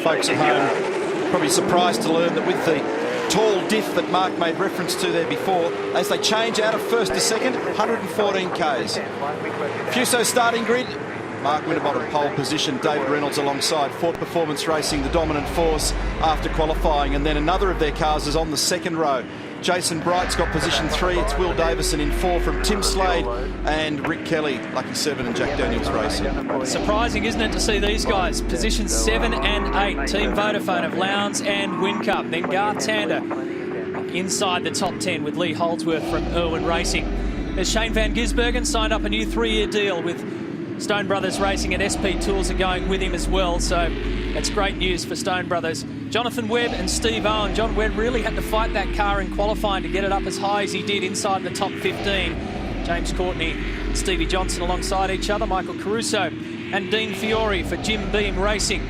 Folks at home probably surprised to learn that with the tall diff that Mark made reference to there before, as they change out of first to second, 114 Ks. Fuso starting grid. Mark Winterbottom pole position, David Reynolds alongside. Ford Performance Racing, the dominant force after qualifying, and then another of their cars is on the second row. Jason Bright's got position 3. It's Will Davison in 4 from Tim Slade and Rick Kelly, Lucky 7 and Jack Daniels Racing. Surprising, isn't it, to see these guys? Positions 7 and 8. Team Vodafone of Lowndes and Whincup. Then Garth Tander inside the top 10 with Lee Holdsworth from Irwin Racing. As Shane Van Gisbergen signed up a new 3-year deal with Stone Brothers Racing, and SP Tools are going with him as well, so that's great news for Stone Brothers. Jonathan Webb and Steve Owen. John Webb really had to fight that car in qualifying to get it up as high as he did inside the top 15. James Courtney and Stevie Johnson alongside each other. Michael Caruso and Dean Fiore for Jim Beam Racing.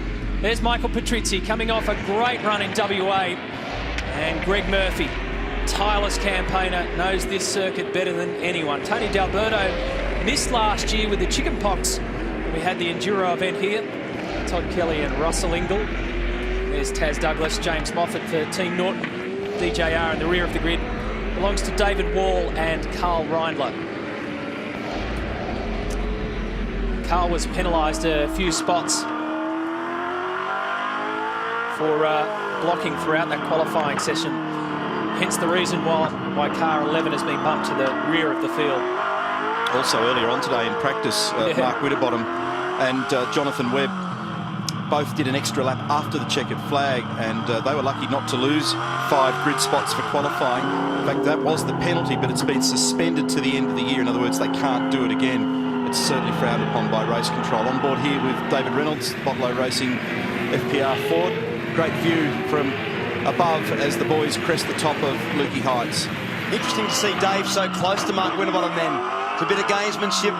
There's Michael Patrizzi coming off a great run in WA. And Greg Murphy, tireless campaigner, knows this circuit better than anyone. Tony D'Alberto missed last year with the chickenpox when we had the Enduro event here. Todd Kelly and Russell Ingle. There's Taz Douglas, James Moffat for Team Norton. DJR in the rear of the grid belongs to David Wall and Carl Reindler. Carl was penalised a few spots for blocking throughout that qualifying session. Hence the reason why car 11 has been bumped to the rear of the field. Also earlier on today in practice, Mark Winterbottom and Jonathan Webb both did an extra lap after the checkered flag, and they were lucky not to lose 5 grid spots for qualifying. In fact, that was the penalty, but it's been suspended to the end of the year. In other words, they can't do it again. It's certainly frowned upon by race control. On board here with David Reynolds, Botlow Racing FPR Ford. Great view from above as the boys crest the top of Lukey Heights. Interesting to see Dave so close to Mark Winterbottom then. It's a bit of gamesmanship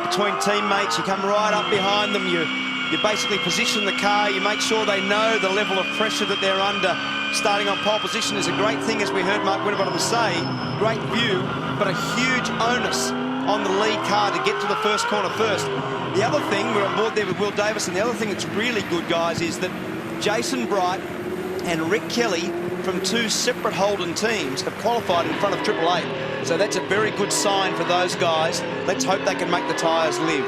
between teammates. You come right up behind them, you basically position the car, you make sure they know the level of pressure that they're under. Starting on pole position is a great thing, as we heard Mark Winterbottom say. Great view, but a huge onus on the lead car to get to the first corner first. The other thing, we're on board there with Will Davison, the other thing that's really good, guys, is that Jason Bright and Rick Kelly from 2 separate Holden teams have qualified in front of Triple Eight. So that's a very good sign for those guys. Let's hope they can make the tyres live.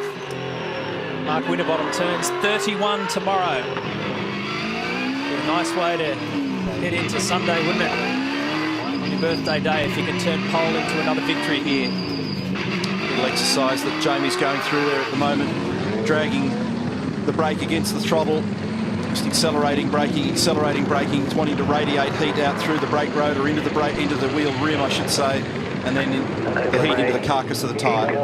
Mark Winterbottom turns 31 tomorrow. A nice way to head into Sunday, wouldn't it? Your birthday day, if you can turn pole into another victory here. Little exercise that Jamie's going through there at the moment, dragging the brake against the throttle, just accelerating, braking, wanting to radiate heat out through the brake rotor into the wheel rim, I should say, and then the heat into the carcass of the tyre.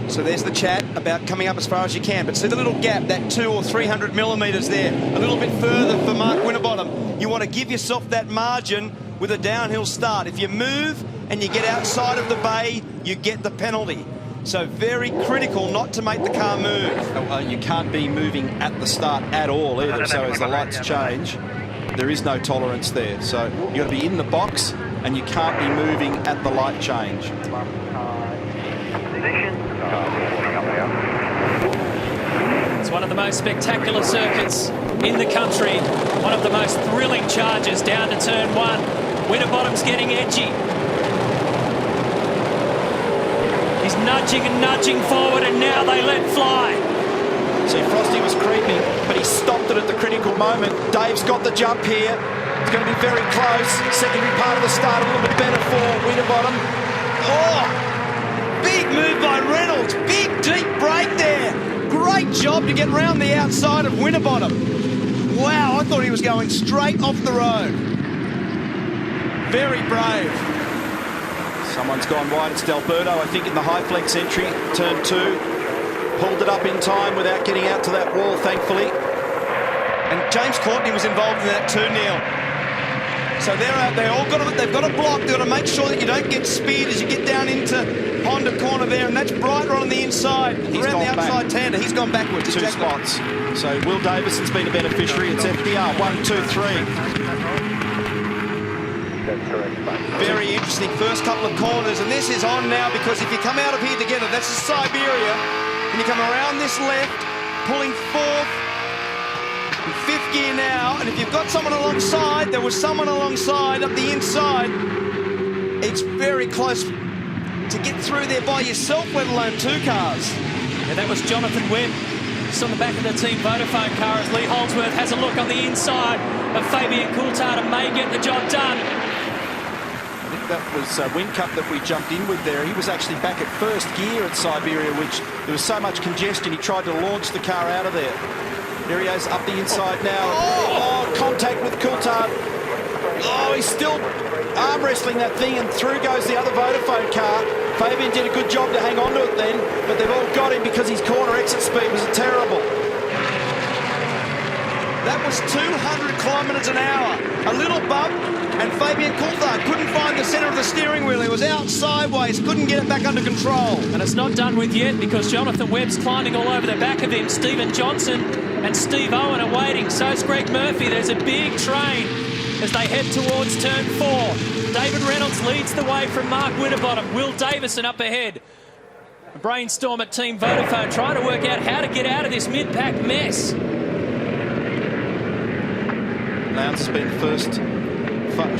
So there's the chat about coming up as far as you can, but see the little gap, that 200 or 300 millimetres there, a little bit further for Mark Winterbottom. You want to give yourself that margin with a downhill start. If you move and you get outside of the bay, you get the penalty. So very critical not to make the car move. You can't be moving at the start at all either, so as the lights change, there is no tolerance there. So you've got to be in the box and you can't be moving at the light change. It's one of the most spectacular circuits in the country. One of the most thrilling charges down to turn 1. Winterbottom's getting edgy. He's nudging and nudging forward, and now they let fly. See, Frosty was creeping, but he stopped it at the critical moment. Dave's got the jump here. It's going to be very close. Secondary part of the start a little bit better for Winterbottom. Oh! Big move by Reynolds. Big, deep break there. Great job to get round the outside of Winterbottom. Wow, I thought he was going straight off the road. Very brave. Someone's gone wide. It's D'Alberto, I think, in the high flex entry. Turn 2. Pulled it up in time without getting out to that wall, thankfully. And James Courtney was involved in that too, Neil. So they've got to block. They've got to make sure that you don't get speed as you get down into Honda corner there, and that's Brighter on the inside. He's around the outside Tander. He's gone backwards. 2 spots. So Will Davison's been a beneficiary. It's FPR 1, 2, 3. Very interesting first couple of corners, and this is on now, because if you come out of here together, that's Siberia. and you come around this left, pulling fourth, in fifth gear now, and if you've got someone alongside, there was someone alongside up the inside, it's very close to get through there by yourself, let alone two cars. Yeah, that was Jonathan Webb. Just on the back of the Team Vodafone car as Lee Holdsworth has a look on the inside of Fabian Coulthard and may get the job done. I think that was Whincup that we jumped in with there. He was actually back at first gear at Siberia, which there was so much congestion, he tried to launch the car out of there. There he is, up the inside now. Oh, contact with Coulthard. Oh, he's still arm wrestling that thing, and through goes the other Vodafone car. Fabian did a good job to hang on to it then, but they've all got him because his corner exit speed was terrible. That was 200 kilometres an hour. A little bump, and Fabian Coulthard couldn't find the centre of the steering wheel. He was out sideways, couldn't get it back under control. And it's not done with yet because Jonathan Webb's climbing all over the back of him. Stephen Johnson and Steve Owen are waiting. So's Greg Murphy. There's a big train as they head towards turn 4. David Reynolds leads the way from Mark Winterbottom. Will Davison up ahead. A brainstorm at Team Vodafone trying to work out how to get out of this mid-pack mess. Lowndes has been first,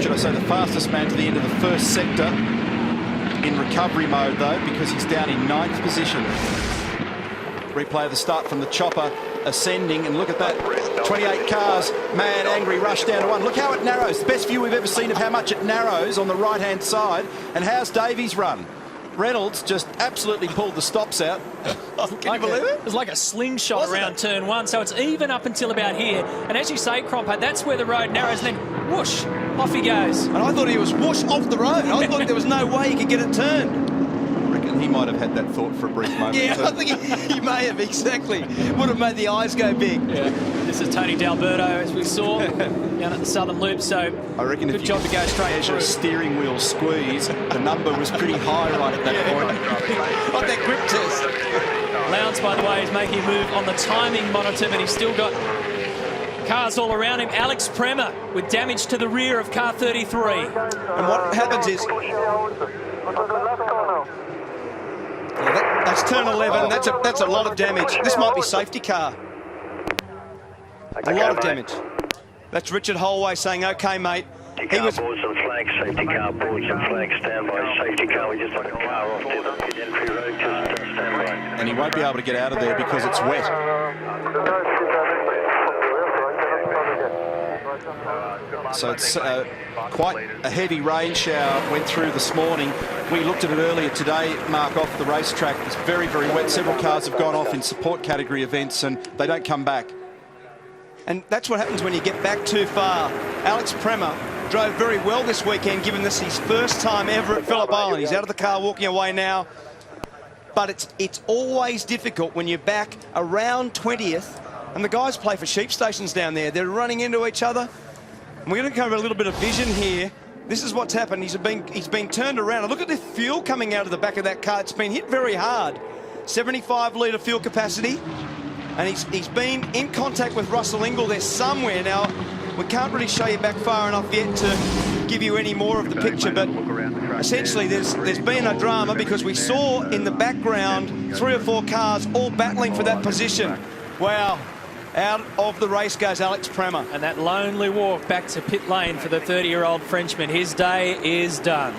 should I say the fastest man to the end of the first sector in recovery mode though, because he's down in 9th position. Replay of the start from the chopper ascending, and look at that, 28 cars, mad, angry, rush down to 1. Look how it narrows. The best view we've ever seen of how much it narrows on the right-hand side. And how's Davies run? Reynolds just absolutely pulled the stops out. Can you believe it? It was like a slingshot around turn 1, so it's even up until about here. And as you say, Cropper, that's where the road narrows, and then whoosh, off he goes. And I thought he was whoosh off the road. I thought there was no way he could get it turned. I reckon he might have had that thought for a brief moment. Yeah, I think he may have, exactly. Would have made the eyes go big. Yeah. This is Tony D'Alberto, as we saw, down at the Southern Loop, so I reckon good job to go straight through. A steering wheel squeeze, the number was pretty high right at that point. Like that grip test. Lowndes, by the way, is making a move on the timing monitor, but he's still got cars all around him. Alex Premer with damage to the rear of car 33. And what happens is... That's turn 11. That's a lot of damage. This might be safety car. A lot of damage. That's Richard Holway saying, "Okay, mate." He was. Boards and flags, safety car, boards and flags, standby, safety car. We just took a car off to the mid-entry road, just standby. And he won't be able to get out of there because it's wet. So it's quite a heavy rain shower went through this morning. We looked at it earlier today, Mark, off the racetrack. It's very, very wet. Several cars have gone off in support category events and they don't come back. And that's what happens when you get back too far. Alex Premer drove very well this weekend, given this his first time ever at Phillip Island. He's out of the car walking away now. But it's always difficult when you're back around 20th and the guys play for sheep stations down there. They're running into each other. And we're going to cover a little bit of vision here. This is what's happened. He's been turned around. And look at the fuel coming out of the back of that car. It's been hit very hard. 75-litre fuel capacity. And he's been in contact with Russell Ingall there somewhere. Now, we can't really show you back far enough yet to give you any more of the picture, but essentially there's been a drama because we saw in the background 3 or 4 cars all battling for that position. Wow. Out of the race goes Alex Premer. And that lonely walk back to pit lane for the 30-year-old Frenchman. His day is done.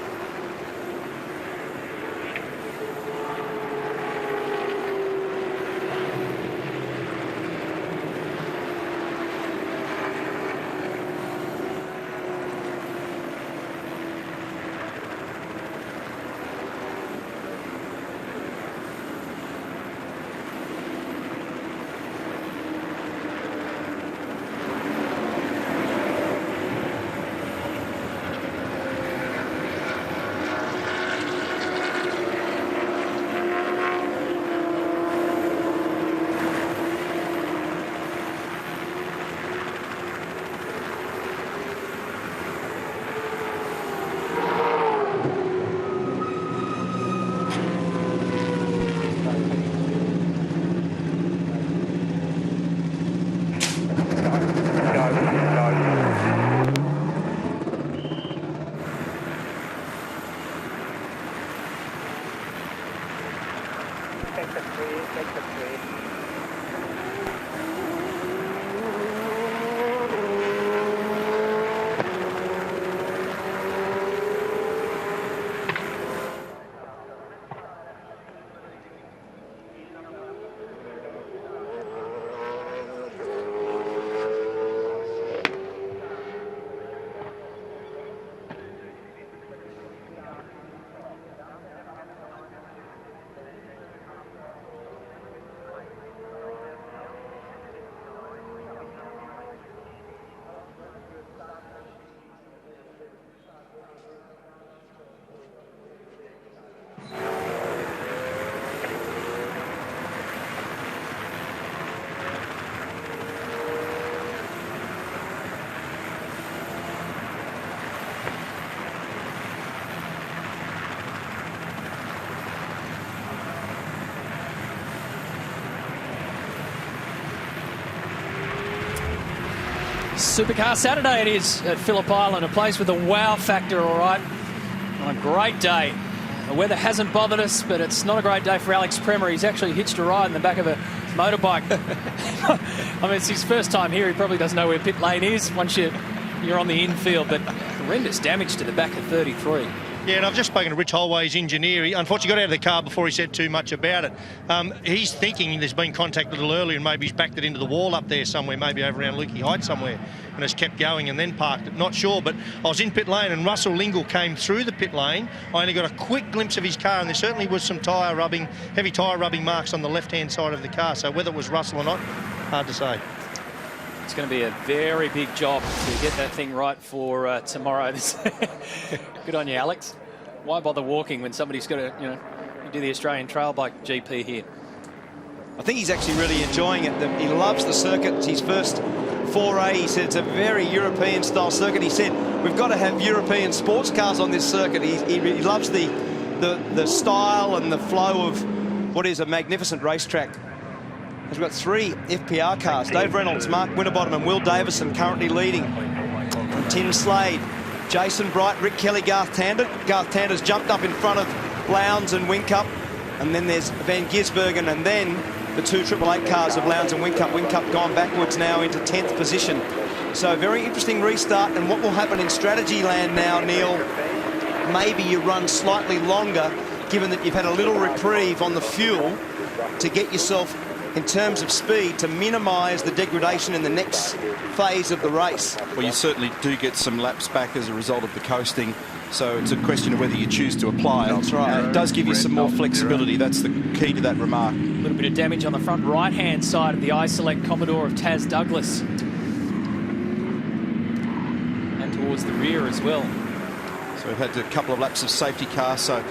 Supercar Saturday it is at Phillip Island, a place with a wow factor, all right, on a great day. The weather hasn't bothered us, but it's not a great day for Alex Premer. He's actually hitched a ride in the back of a motorbike. I mean, it's his first time here. He probably doesn't know where pit lane is once you're on the infield, but horrendous damage to the back of 33. Yeah, and I've just spoken to Rich Holway's engineer. He unfortunately got out of the car before he said too much about it. He's thinking there's been contact a little earlier and maybe he's backed it into the wall up there somewhere, maybe over around Lukey Heights somewhere, and has kept going and then parked it. Not sure, but I was in pit lane and Russell Lingle came through the pit lane. I only got a quick glimpse of his car and there certainly was some tyre rubbing, heavy tyre rubbing marks on the left-hand side of the car. So whether it was Russell or not, hard to say. It's going to be a very big job to get that thing right for tomorrow. Good on you, Alex. Why bother walking when somebody's got to, you do the Australian Trail Bike GP here? I think he's actually really enjoying it. He loves the circuit. It's his first foray. He said it's a very European-style circuit. He said we've got to have European sports cars on this circuit. He loves the style and the flow of what is a magnificent racetrack. We've got 3 FPR cars. Dave Reynolds, Mark Winterbottom and Will Davison currently leading. From Tim Slade, Jason Bright, Rick Kelly, Garth Tander. Garth Tander's jumped up in front of Lowndes and Whincup. And then there's Van Gisbergen and then the 2 888 cars of Lowndes and Whincup. Whincup gone backwards now into 10th position. So very interesting restart. And what will happen in strategy land now, Neil, maybe you run slightly longer, given that you've had a little reprieve on the fuel to get yourself, in terms of speed, to minimise the degradation in the next phase of the race. Well, you certainly do get some laps back as a result of the coasting, so it's a question of whether you choose to apply it. That's right. It does give you some more flexibility. That's the key to that remark. A little bit of damage on the front right-hand side of the iSelect Commodore of Taz Douglas. And towards the rear as well. So we've had a couple of laps of safety car, so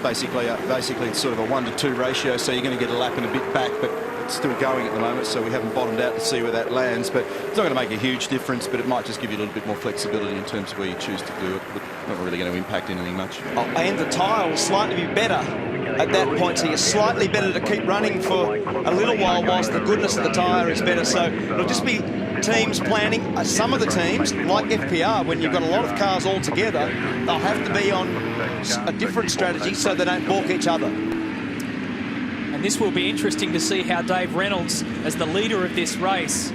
basically it's sort of a 1-to-2 ratio, so you're going to get a lap and a bit back, but it's still going at the moment, so we haven't bottomed out to see where that lands. But it's not going to make a huge difference, but it might just give you a little bit more flexibility in terms of where you choose to do it, but not really going to impact anything much. Oh, and the tyre will slightly be better at that point, so you're slightly better to keep running for a little while whilst the goodness of the tyre is better. So it'll just be teams planning. Some of the teams, like FPR, when you've got a lot of cars all together, they'll have to be on a different strategy so they don't balk each other. And this will be interesting to see how Dave Reynolds, as the leader of this race,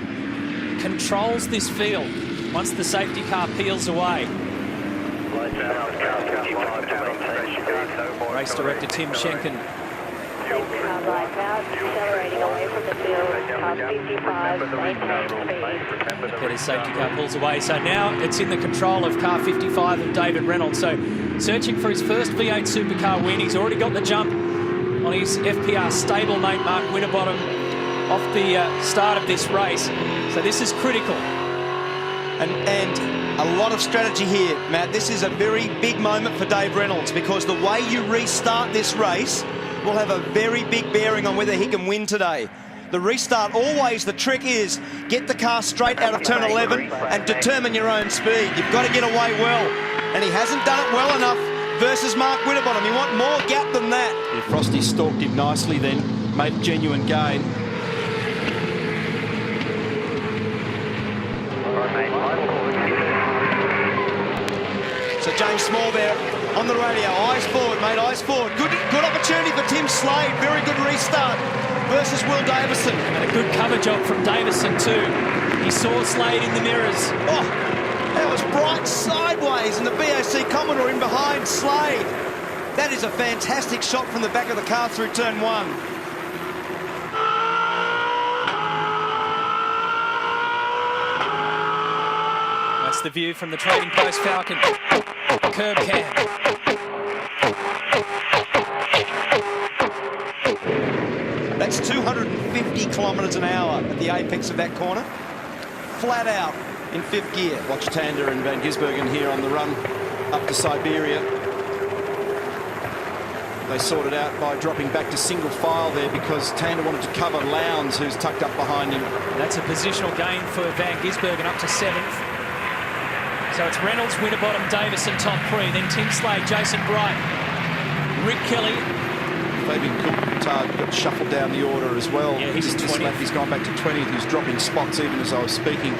controls this field once the safety car peels away. Race director Tim Schenken. Right now, accelerating away from the field, car 55, maintain speed. Petty's safety car pulls away, so now it's in the control of car 55 of David Reynolds. So searching for his first V8 supercar win. He's already got the jump on his FPR stablemate Mark Winterbottom off the start of this race. So this is critical. And a lot of strategy here, Matt. This is a very big moment for Dave Reynolds, because the way you restart this race will have a very big bearing on whether he can win today. The restart, always the trick is get the car straight out of turn 11 and determine your own speed. You've got to get away well, and he hasn't done it well enough versus Mark Winterbottom. You want more gap than that. Yeah, Frosty stalked him nicely then, made a genuine gain. So James Small there on the radio, eyes forward, mate, eyes forward. Good opportunity for Tim Slade, very good restart. versus Will Davison. And a good cover job from Davison too. He saw Slade in the mirrors. Oh, that was bright sideways, and the BAC Commodore in behind Slade. That is a fantastic shot from the back of the car through turn 1. That's the view from the Trading Post Falcon. Curb cam. That's 250 kilometres an hour at the apex of that corner. Flat out in 5th gear. Watch Tander and Van Gisbergen here on the run up to Siberia. They sorted out by dropping back to single file there because Tander wanted to cover Lowndes, who's tucked up behind him. That's a positional gain for Van Gisbergen up to 7th. So it's Reynolds, Winterbottom, Davison, top 3. Then Tim Slade, Jason Bright, Rick Kelly. Fabian Coulthard got shuffled down the order as well. Yeah, he's 20th. He's gone back to 20th. He's dropping spots even as I was speaking.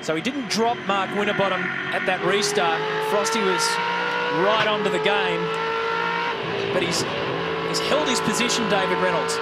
So he didn't drop Mark Winterbottom at that restart. Frosty was right onto the game. But he's held his position, David Reynolds.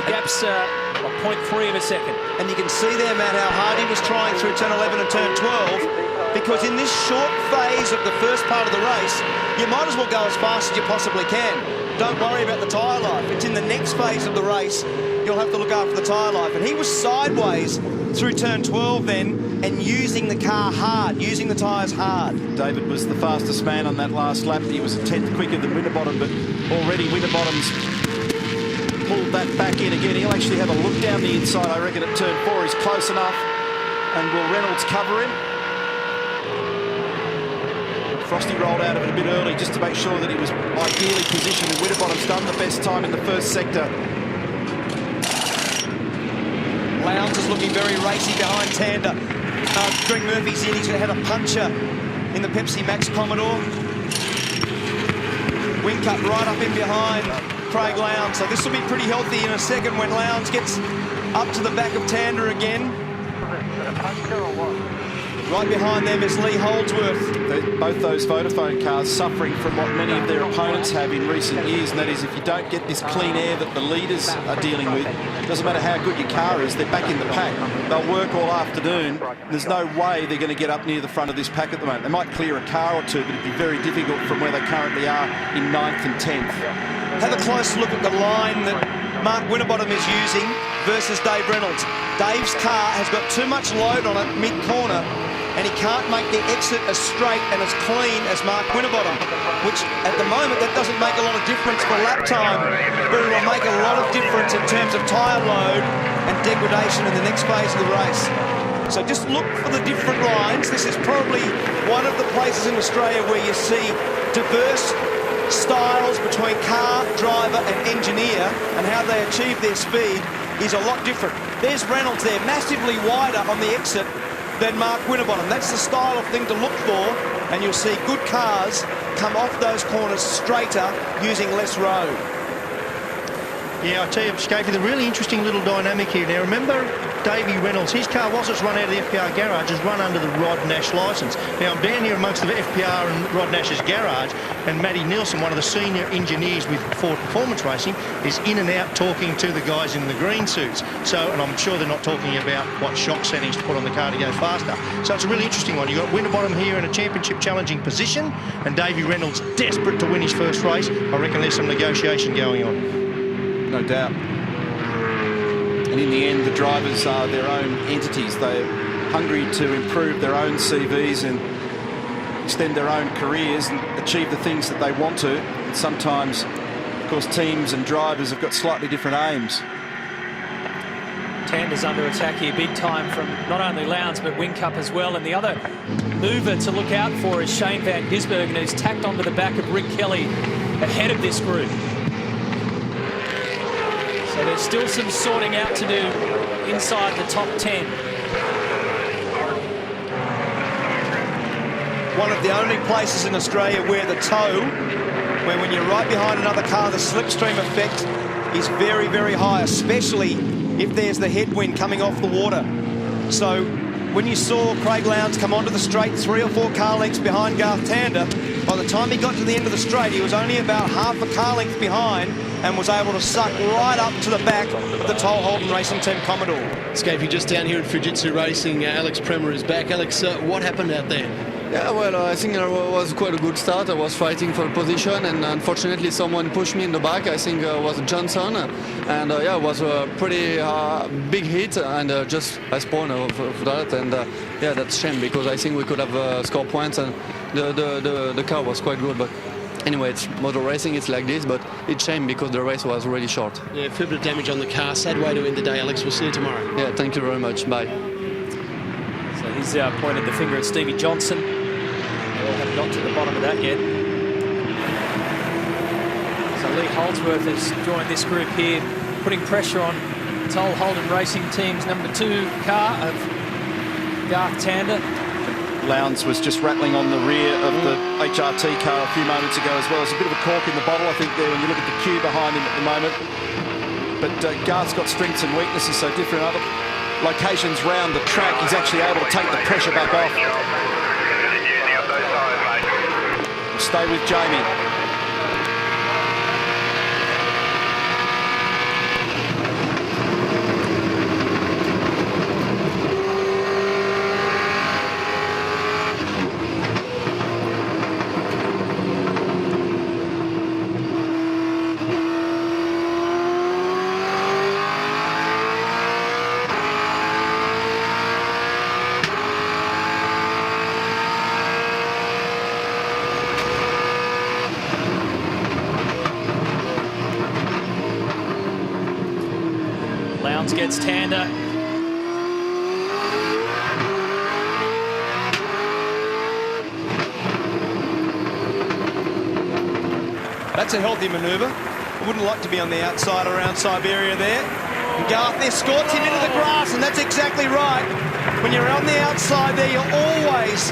The gap's 0.3 of a second. And you can see there, Matt, how hard he was trying through turn 11 and turn 12, because in this short phase of the first part of the race, you might as well go as fast as you possibly can. Don't worry about the tyre life. It's in the next phase of the race you'll have to look after the tyre life. And he was sideways through turn 12 then, and using the car hard, using the tyres hard. David was the fastest man on that last lap. He was a 10th quicker than Winterbottom, but already Winterbottom's pulled that back in again. He'll actually have a look down the inside, I reckon, at turn 4. He's close enough. And will Reynolds cover him? Frosty rolled out of it a bit early just to make sure that he was ideally positioned, and Winterbottom's done the best time in the first sector. Lowndes is looking very racy behind Tander. Greg Murphy's in. He's had a puncher in the Pepsi Max Commodore. Wingcup right up in behind Craig Lowndes. So this will be pretty healthy in a second when Lowndes gets up to the back of Tander again. Right behind them is Lee Holdsworth. Both those Vodafone cars suffering from what many of their opponents have in recent years, and that is if you don't get this clean air that the leaders are dealing with, doesn't matter how good your car is, they're back in the pack. They'll work all afternoon. There's no way they're going to get up near the front of this pack at the moment. They might clear a car or two, but it'd be very difficult from where they currently are in 9th and 10th. Have a close look at the line that Mark Winterbottom is using versus Dave Reynolds. Dave's car has got too much load on it mid-corner, and he can't make the exit as straight and as clean as Mark Winterbottom, which at the moment that doesn't make a lot of difference for lap time, but it will make a lot of difference in terms of tyre load and degradation in the next phase of the race. So just look for the different lines. This is probably one of the places in Australia where you see diverse styles between car, driver and engineer, and how they achieve their speed is a lot different. There's Reynolds there, massively wider on the exit than Mark Winterbottom. That's the style of thing to look for, and you'll see good cars come off those corners straighter using less road. Yeah, I tell you, Scapey, the really interesting little dynamic here. Now, remember Davey Reynolds, his car, whilst it's run out of the FPR garage, has run under the Rod Nash licence. Now, I'm down here amongst the FPR and Rod Nash's garage, and Matty Nielsen, one of the senior engineers with Ford Performance Racing, is in and out talking to the guys in the green suits. So, and I'm sure they're not talking about what shock settings to put on the car to go faster. So it's a really interesting one. You've got Winterbottom here in a championship challenging position, and Davey Reynolds desperate to win his first race. I reckon there's some negotiation going on. No doubt. And in the end, the drivers are their own entities. They're hungry to improve their own CVs and extend their own careers and achieve the things that they want to. And sometimes, of course, teams and drivers have got slightly different aims. Tander's under attack here, big time from not only Lowndes but Wingcup as well. And the other mover to look out for is Shane Van Gisbergen, who's tacked onto the back of Rick Kelly ahead of this group. So there's still some sorting out to do inside the top 10. One of the only places in Australia where the tow, where when you're right behind another car, the slipstream effect is very, very high, especially if there's the headwind coming off the water. So when you saw Craig Lowndes come onto the straight 3 or 4 car lengths behind Garth Tander, By the time he got to the end of the straight, he was only about half a car length behind and was able to suck right up to the back of the Toll Holden Racing Team Commodore. Scapey, just down here at Fujitsu Racing, Alex Premer is back. Alex, what happened out there? Yeah, well, I think it was quite a good start. I was fighting for the position, and unfortunately someone pushed me in the back. I think it was Johnson, and yeah, it was a pretty big hit, and just I spun for that, and yeah, that's a shame, because I think we could have scored points, and the car was quite good, but anyway, it's motor racing, it's like this, but it's a shame because the race was really short. Yeah, a fair bit of damage on the car. Sad way to end the day, Alex. We'll see you tomorrow. Yeah, thank you very much. Bye. So he's pointed the finger at Stevie Johnson. We all haven't got to the bottom of that yet. So Lee Holdsworth has joined this group here, putting pressure on Toll Holden Racing Team's number 2 car of Garth Tander. Lowndes was just rattling on the rear of the HRT car a few moments ago as well. There's a bit of a cork in the bottle, I think, there when you look at the queue behind him at the moment. But Garth's got strengths and weaknesses, so different other locations round the track. He's actually able to take the pressure back off. We'll stay with Jamie. Lowndes gets Tander. That's a healthy manoeuvre. I wouldn't like to be on the outside around Siberia there. And Garth there escorts him into the grass, and that's exactly right. When you're on the outside there, you're always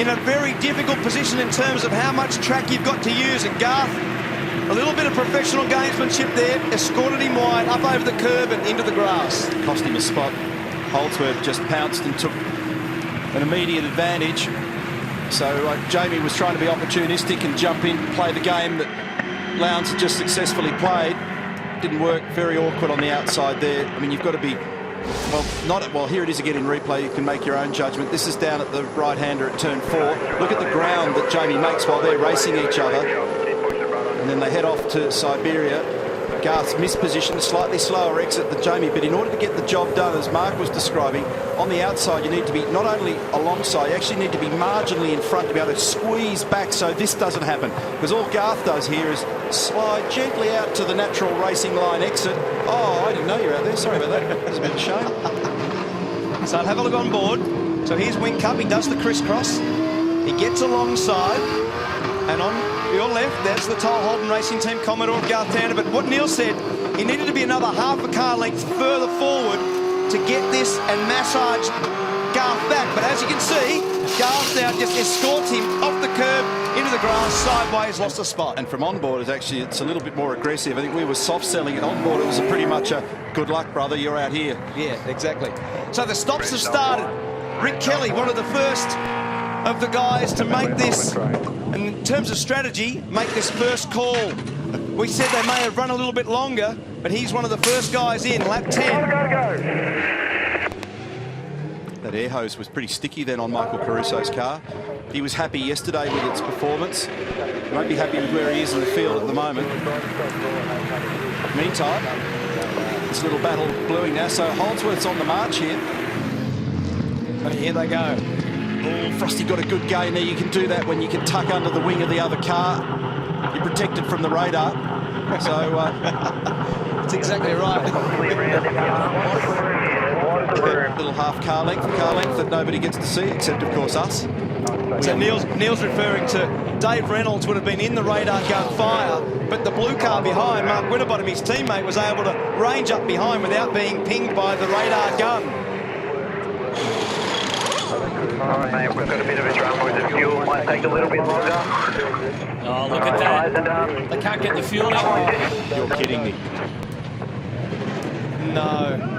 in a very difficult position in terms of how much track you've got to use. And Garth, a little bit of professional gamesmanship there, escorted him wide up over the curb and into the grass. Cost him a spot. Holdsworth just pounced and took an immediate advantage. So Jamie was trying to be opportunistic and jump in, play the game that Lowndes had just successfully played. Didn't work, very awkward on the outside there. I mean, you've got to be, well, here it is again in replay. You can make your own judgment. This is down at the right-hander at turn 4. Look at the ground that Jamie makes while they're racing each other. And then they head off to Siberia. Garth's mispositioned, slightly slower exit than Jamie, but in order to get the job done, as Mark was describing, on the outside you need to be not only alongside, you actually need to be marginally in front to be able to squeeze back so this doesn't happen. Because all Garth does here is slide gently out to the natural racing line exit. Oh, I didn't know you were out there. Sorry about that. That was a bit of a shame. So have a look on board. So here's Whincup. He does the crisscross. He gets alongside, and on your left, that's the Toll Holden Racing Team Commodore of Garth Tander. But what Neil said, he needed to be another half a car length further forward to get this and massage Garth back. But as you can see, Garth now just escorts him off the curb into the grass, sideways, lost a spot. And from on board, it's a little bit more aggressive. I think we were soft selling it on board. It was pretty much a good luck, brother, you're out here. Yeah, exactly. So the stops have started. Rick Kelly, one of the first of the guys to make this, and in terms of strategy, make this first call. We said they may have run a little bit longer, but he's one of the first guys in, lap 10. That air hose was pretty sticky then on Michael Caruso's car. He was happy yesterday with its performance. He won't be happy with where he is in the field at the moment. Meantime, this little battle brewing now, so Holdsworth's on the march here. But here they go. Oh, Frosty got a good gain there. You can do that when you can tuck under the wing of the other car. You're protected from the radar. So that's exactly right. Little half car length that nobody gets to see, except of course us. So Neil's referring to Dave Reynolds would have been in the radar gun fire, but the blue car behind, Mark Winterbottom, his teammate, was able to range up behind without being pinged by the radar gun. All right, mate, we've got a bit of a trouble with the fuel. Might take a little bit longer. Oh, look at that. They can't get the fuel out. You're kidding me. No.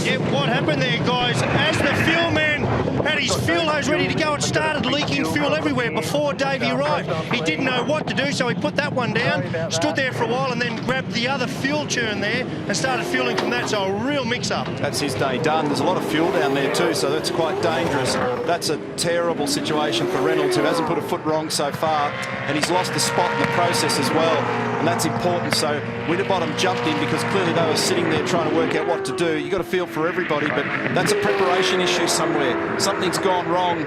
Yeah, what happened there, guys? As the fuel man had his fuel hose ready to go. It started leaking fuel everywhere before Davey arrived. He didn't know what to do, so he put that one down, stood there for a while, and then grabbed the other fuel churn there and started fueling from that, so a real mix-up. That's his day done. There's a lot of fuel down there too, so that's quite dangerous. That's a terrible situation for Reynolds, who hasn't put a foot wrong so far, and he's lost a spot in the process as well, and that's important. So Winterbottom jumped in because clearly they were sitting there trying to work out what to do. You've got to feel for everybody, but that's a preparation issue somewhere. Something's gone wrong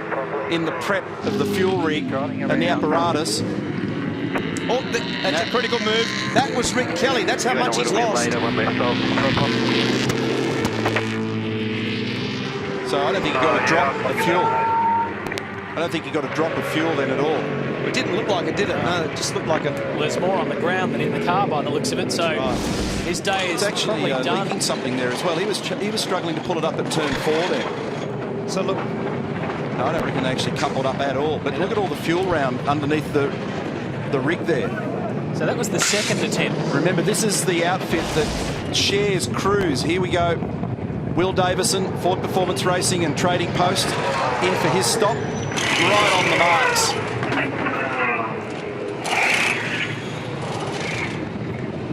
in the prep of the fuel rig and the apparatus. Oh, that's a critical move. That was Rick Kelly. That's how much he's lost. So I don't think he got a drop of fuel. I don't think he got a drop of fuel then at all. It didn't look like it, did it? No, it just looked like a... Well, there's more on the ground than in the car by the looks of it, so his day is actually done. leaking something there as well. He was struggling to pull it up at turn 4 there. So look... No, I don't reckon they actually coupled up at all. But look at all the fuel round underneath the rig there. So that was the second attempt. Remember, this is the outfit that shares crews. Here we go. Will Davison, Ford Performance Racing and Trading Post, in for his stop. Right on the marks.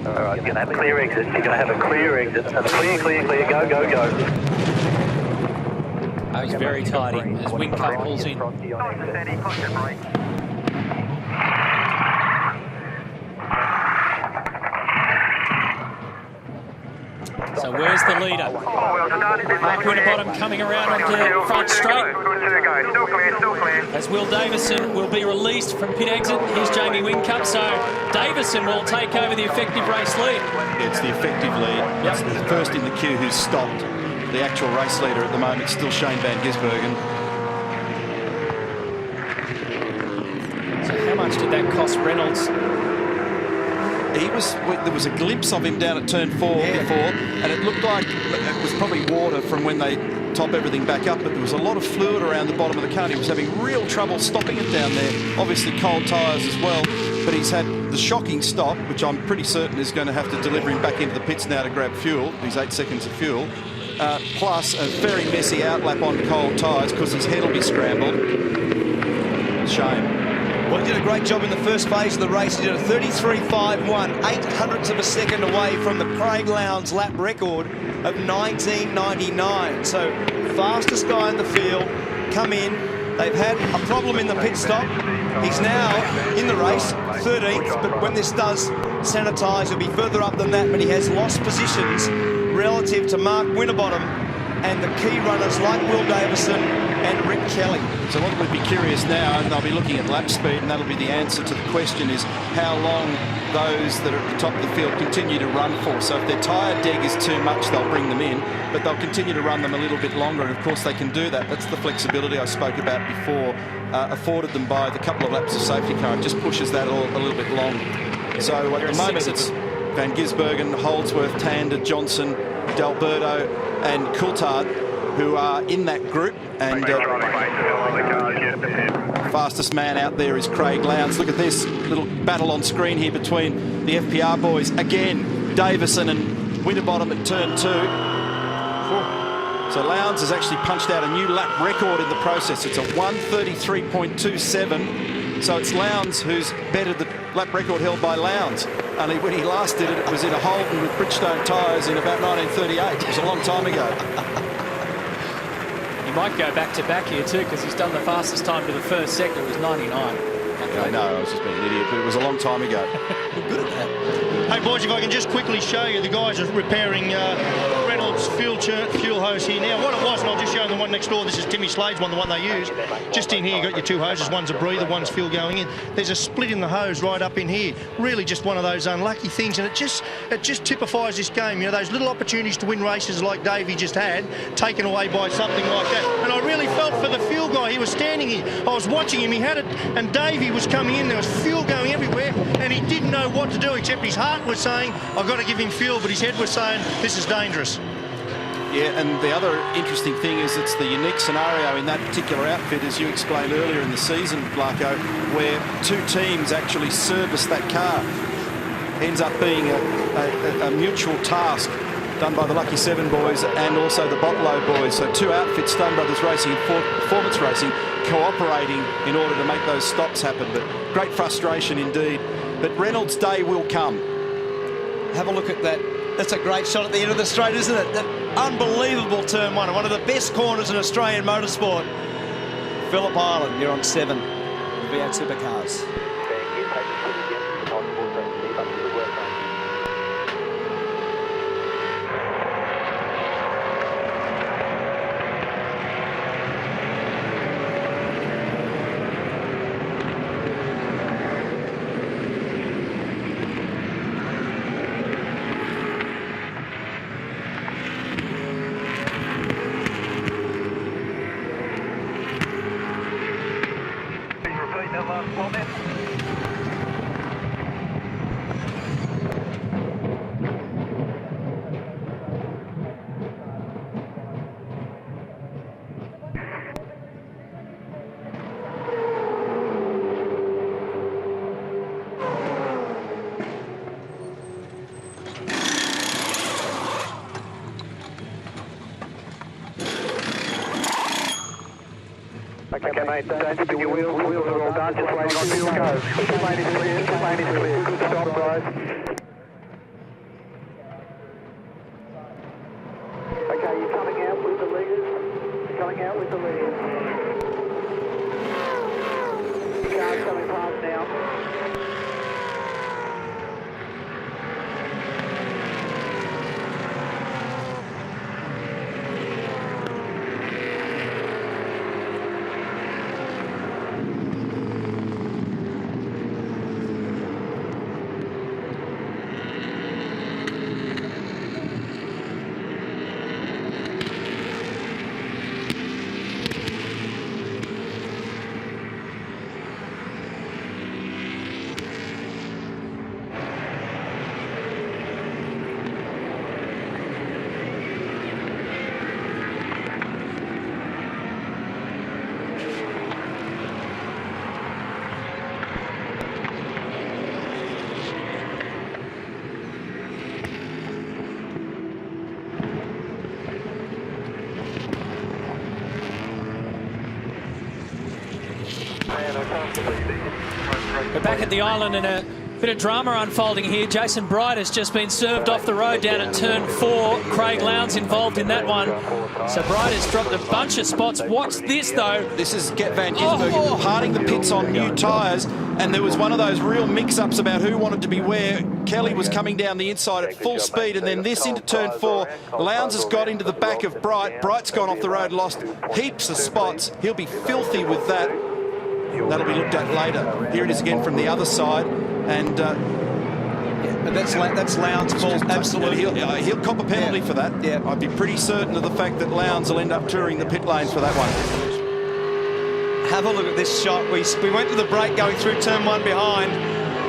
All right, you're going to have a clear exit. You're going to have a clear exit. Clear, clear, clear. Go, go, go. He's very tidy as Whincup pulls in. So where's the leader? Mark Winterbottom coming around onto front straight. As Will Davison will be released from pit exit. Here's Jamie Whincup. So Davison will take over the effective race lead. It's the effective lead. Yep. It's the first in the queue who's stopped. The actual race leader at the moment, still Shane van Gisbergen. So how much did that cost Reynolds? There was a glimpse of him down at turn 4 before, and it looked like it was probably water from when they top everything back up, but there was a lot of fluid around the bottom of the car. He was having real trouble stopping it down there. Obviously cold tyres as well, but he's had the shocking stop, which I'm pretty certain is going to have to deliver him back into the pits now to grab fuel, these 8 seconds of fuel. Plus a very messy outlap on cold tyres because his head will be scrambled. Shame. Well, he did a great job in the first phase of the race. He did a 33.51, 800ths of a second away from the Craig Lowndes lap record of 1999. So fastest guy in the field, come in. They've had a problem in the pit stop. He's now in the race, 13th, but when this does sanitise, he'll be further up than that, but he has lost positions relative to Mark Winterbottom and the key runners like Will Davison and Rick Kelly. So what would be curious now, and they'll be looking at lap speed, and that'll be the answer to the question, is how long those that are at the top of the field continue to run for. So if their tyre deg is too much, they'll bring them in, but they'll continue to run them a little bit longer, and of course they can do that. That's the flexibility I spoke about before, afforded them by the couple of laps of safety car. It just pushes that a little bit long. So at the moment it's Van Gisbergen, Holdsworth, Tander, Johnson, D'Alberto and Coulthard who are in that group, and fastest man out there is Craig Lowndes. Look at this little battle on screen here between the FPR boys. Again, Davison and Winterbottom at turn 2. So Lowndes has actually punched out a new lap record in the process. It's a 1:33.27. So it's Lowndes who's bettered the lap record held by Lowndes. Only when he last did it, it was in a Holden with Bridgestone tyres in about 1938. It was a long time ago. He might go back-to-back here too, because he's done the fastest time to the first sector. It was 99. Yeah, I know, I was just being an idiot, but it was a long time ago. Good at that. Hey boys, if I can just quickly show you, the guys are repairing Reynolds fuel hose here now. What it was, and I'll just show them the one next door. This is Timmy Slade's one, the one they use. Just in here, you got your 2 hoses. One's a breather, one's fuel going in. There's a split in the hose right up in here. Really just one of those unlucky things, and it just typifies this game. You know, those little opportunities to win races like Davey just had, taken away by something like that. And I really felt for the fuel guy. He was standing here. I was watching him. He had it, and Davey was coming in. There was fuel going everywhere, and he didn't know what to do, except his heart was saying, I've got to give him fuel, but his head was saying, this is dangerous. Yeah, and the other interesting thing is it's the unique scenario in that particular outfit, as you explained earlier in the season, Blarko, where 2 teams actually service that car. Ends up being a mutual task done by the Lucky Seven boys and also the Botlow boys. So two outfits, Stone Brothers Racing and Performance Racing, cooperating in order to make those stops happen. But great frustration indeed. But Reynolds' day will come. Have a look at that. That's a great shot at the end of the straight, isn't it? That unbelievable turn one of the best corners in Australian motorsport. Phillip Island, you're on 7. V8 Supercars. Okay, mate, don't tip your wheels are all done, just waiting on fuel, go. Lane is clear, good stop, guys. Okay, you're coming out with the leaders, Car's coming past now. We're back at the island and a bit of drama unfolding here. Jason Bright has just been served off the road down at turn 4. Craig Lowndes involved in that one. So Bright has dropped a bunch of spots. Watch this though. This is Van Gisberger departing the pits on new tyres, and there was one of those real mix-ups about who wanted to be where. Kelly was coming down the inside at full speed, and then this into turn 4. Lowndes has got into the back of Bright. Bright's gone off the road, lost heaps of spots. He'll be filthy with that. That'll be looked at later. Here it is again from the other side, and But that's Lowndes' fault, absolutely. He'll cop a penalty for that. Yeah. I'd be pretty certain of the fact that Lowndes will end up touring the pit lane for that one. Have a look at this shot. We went to the break going through turn 1 behind,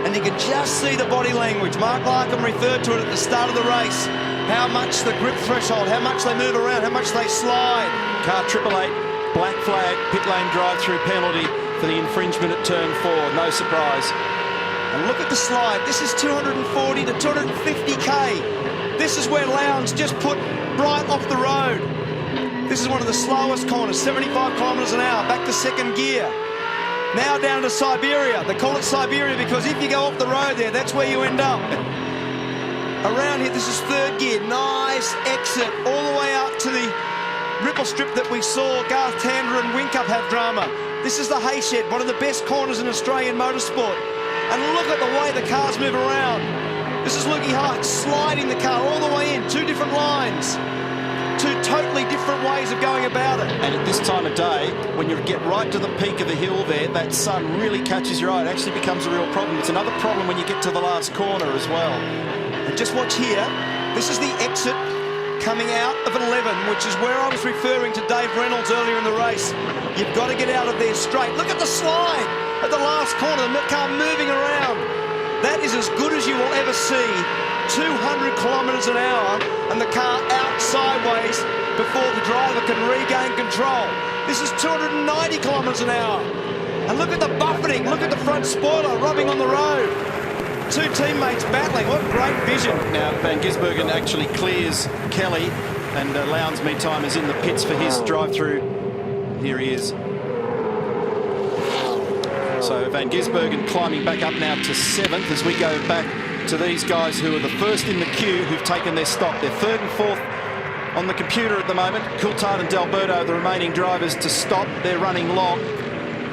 and you can just see the body language. Mark Larkham referred to it at the start of the race. How much the grip threshold, how much they move around, how much they slide. Car 888, black flag, pit lane drive-through penalty for the infringement at turn 4. No surprise. And look at the slide. This is 240 to 250k. This is where Lowndes just put Bright off the road. This is one of the slowest corners, 75 kilometres an hour, back to second gear. Now down to Siberia. They call it Siberia because if you go off the road there, that's where you end up. Around here, this is third gear. Nice exit all the way out to the ripple strip that we saw Garth Tander and Whincup have drama. This is the Hayshed, one of the best corners in Australian motorsport. And look at the way the cars move around. This is Lukey Heights sliding the car all the way in, 2 different lines. 2 totally different ways of going about it. And at this time of day, when you get right to the peak of the hill there, that sun really catches your eye. It actually becomes a real problem. It's another problem when you get to the last corner as well. And just watch here. This is the exit coming out of an 11, which is where I was referring to Dave Reynolds earlier in the race. You've got to get out of there straight. Look at the slide at the last corner, the car moving around. That is as good as you will ever see. 200 kilometres an hour, and the car out sideways before the driver can regain control. This is 290 kilometres an hour. And look at the buffeting, look at the front spoiler rubbing on the road. two teammates battling. What great vision. Now, Van Gisbergen actually clears Kelly, and Lowndes, meantime, is in the pits for his drive-through. Here he is. So Van Gisbergen climbing back up now to 7th as we go back to these guys who are the first in the queue who've taken their stop. They're 3rd and 4th on the computer at the moment. Coulthard and D'Alberto, the remaining drivers, to stop. They're running long.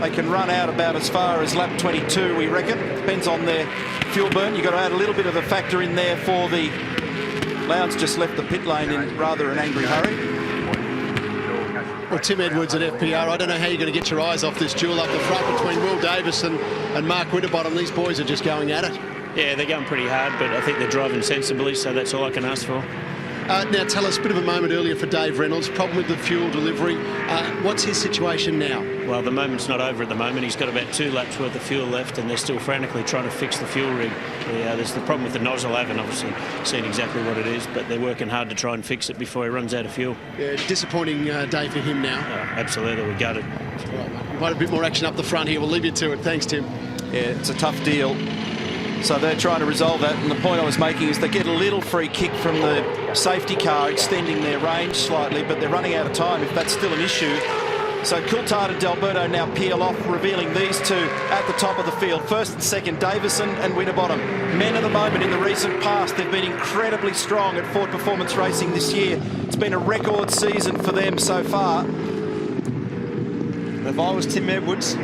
They can run out about as far as lap 22, we reckon. Depends on their fuel burn. You've got to add a little bit of a factor in there for the... Lowndes just left the pit lane in rather an angry hurry. Well, Tim Edwards at FPR, I don't know how you're going to get your eyes off this duel up the front between Will Davis and Mark Winterbottom. These boys are just going at it. Yeah, they're going pretty hard, but I think they're driving sensibly, so that's all I can ask for. Now, tell us, a bit of a moment earlier for Dave Reynolds, problem with the fuel delivery. What's his situation now? Well, the moment's not over at the moment. He's got about 2 laps worth of fuel left, and they're still frantically trying to fix the fuel rig. There's the problem with the nozzle. I haven't obviously seen exactly what it is, but they're working hard to try and fix it before he runs out of fuel. Yeah, disappointing day for him now. Absolutely, we're gutted. Right, we might have a bit more action up the front here. We'll leave you to it. Thanks, Tim. Yeah, it's a tough deal. So they're trying to resolve that, and the point I was making is they get a little free kick from the safety car, extending their range slightly, but they're running out of time if that's still an issue. So Coulthard and D'Alberto now peel off, revealing these two at the top of the field. 1st and 2nd, Davison and Winterbottom. Men of the moment in the recent past. They've been incredibly strong at Ford Performance Racing this year. It's been a record season for them so far. If I was Tim Edwards...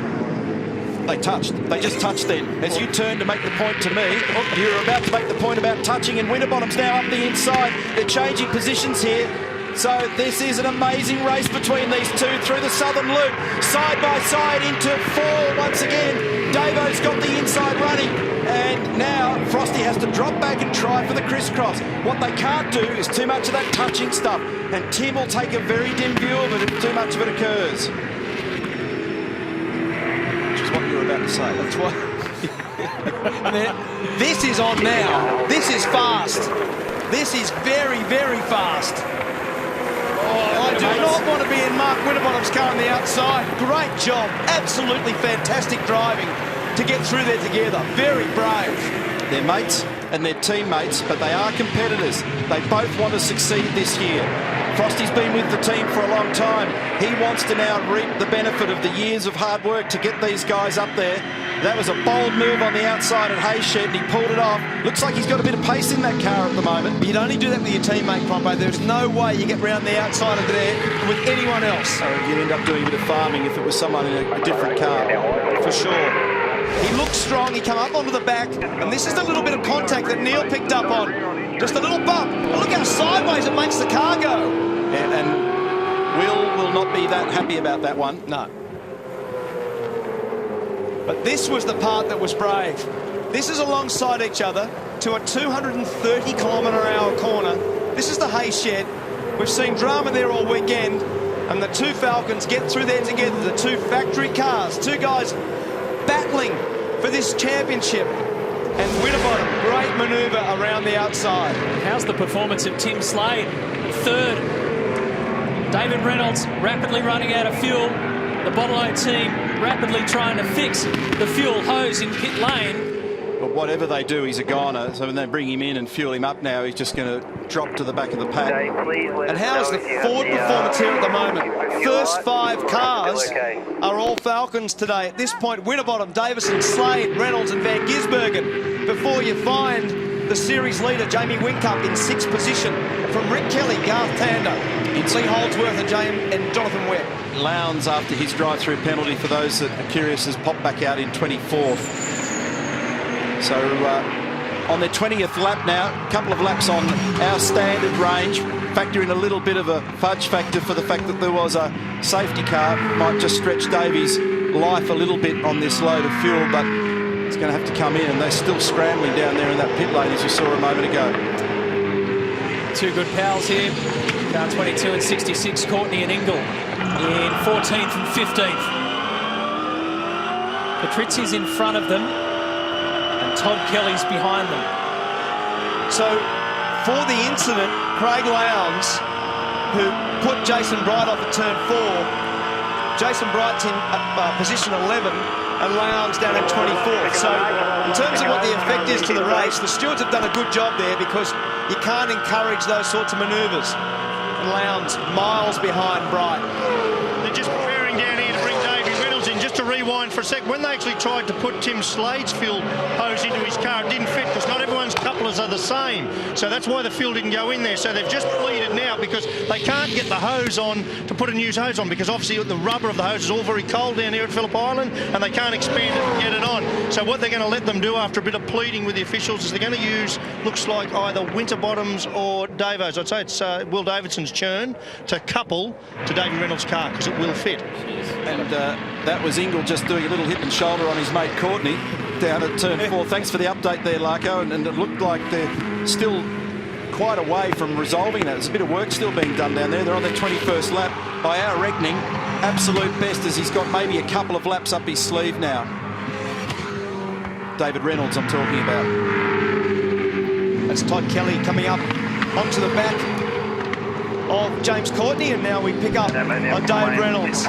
They touched. They just touched then. As you turn to make the point to me, you're about to make the point about touching, and Winterbottom's now up the inside. They're changing positions here. So this is an amazing race between these two through the southern loop. Side by side into 4 once again. Davo's got the inside running. And now Frosty has to drop back and try for the crisscross. What they can't do is too much of that touching stuff. And Tim will take a very dim view of it if too much of it occurs. What you were about to say. That's what. This is on now. This is fast. This is very, very fast. I do not want to be in Mark Winterbottom's car on the outside. Great job. Absolutely fantastic driving to get through there together. Very brave. They're mates and they're teammates, but they are competitors. They both want to succeed this year. Frosty's been with the team for a long time. He wants to now reap the benefit of the years of hard work to get these guys up there. That was a bold move on the outside at Hayshed, and he pulled it off. Looks like he's got a bit of pace in that car at the moment. You'd only do that with your teammate, Crompo. There's no way you get round the outside of there with anyone else. You'd end up doing a bit of farming if it was someone in a different car. For sure. He looked strong. He come up onto the back, and this is the little bit of contact that Neil picked up on. Just a little bump. And look how sideways it makes the car go. Yeah, and will not be that happy about that one. No. But this was the part that was brave. This is alongside each other to a 230-kilometre-hour corner. This is the Hayshed. We've seen drama there all weekend, and the two Falcons get through there together. The two factory cars, two guys battling for this championship. And Winterbottom, great manoeuvre around the outside. How's the performance of Tim Slade? 3rd. David Reynolds rapidly running out of fuel. The Bottle-O team rapidly trying to fix the fuel hose in pit lane. But whatever they do, he's a goner. So when they bring him in and fuel him up now, he's just going to drop to the back of the pack. And how is the Ford performance here at the moment? First 5 cars are all Falcons today. At this point, Winterbottom, Davison, Slade, Reynolds and Van Gisbergen. Before you find the series leader, Jamie Whincup, in 6th position. From Rick Kelly, Garth Tander, Lee Holdsworth and Jonathan Webb. Lowndes, after his drive-through penalty, for those that are curious, has popped back out in 24th. So on their 20th lap now, a couple of laps on our standard range. Factor in a little bit of a fudge factor for the fact that there was a safety car. Might just stretch Davies' life a little bit on this load of fuel, but it's going to have to come in, and they're still scrambling down there in that pit lane, as you saw a moment ago. Two good pals here. Car 22 and 66, Courtney and Ingle in 14th and 15th. Patrizzi's in front of them, and Todd Kelly's behind them. So, for the incident, Craig Lowndes, who put Jason Bright off at turn 4, Jason Bright's in position 11, and Lowndes down in 24th. So in terms of what the effect is to the race, the stewards have done a good job there because you can't encourage those sorts of manoeuvres. And Lowndes miles behind Bright. They're just preparing down here to bring Davey Reynolds in. Just to rewind for a sec, when they actually tried to put Tim Slade's fuel hose into his car, it didn't fit because not everyone's couplers are the same. So that's why the fuel didn't go in there. So they've just pleaded now because they can't get the hose on to put a new hose on because obviously the rubber of the hose is all very cold down here at Phillip Island and they can't expand it and get it on. So what they're going to let them do after a bit of pleading with the officials is they're going to use, looks like either Winterbottom's or Davo's. I'd say it's Will Davidson's turn to couple to Davey Reynolds' car because it will fit. And that was Ingle just doing a little hip and shoulder on his mate Courtney down at turn 4. Thanks for the update there, Larko. And it looked like they're still quite away from resolving that. There's a bit of work still being done down there. They're on their 21st lap. By our reckoning, absolute best as he's got maybe a couple of laps up his sleeve now. David Reynolds I'm talking about. That's Todd Kelly coming up onto the back of James Courtney, and now we pick up on Dave Reynolds.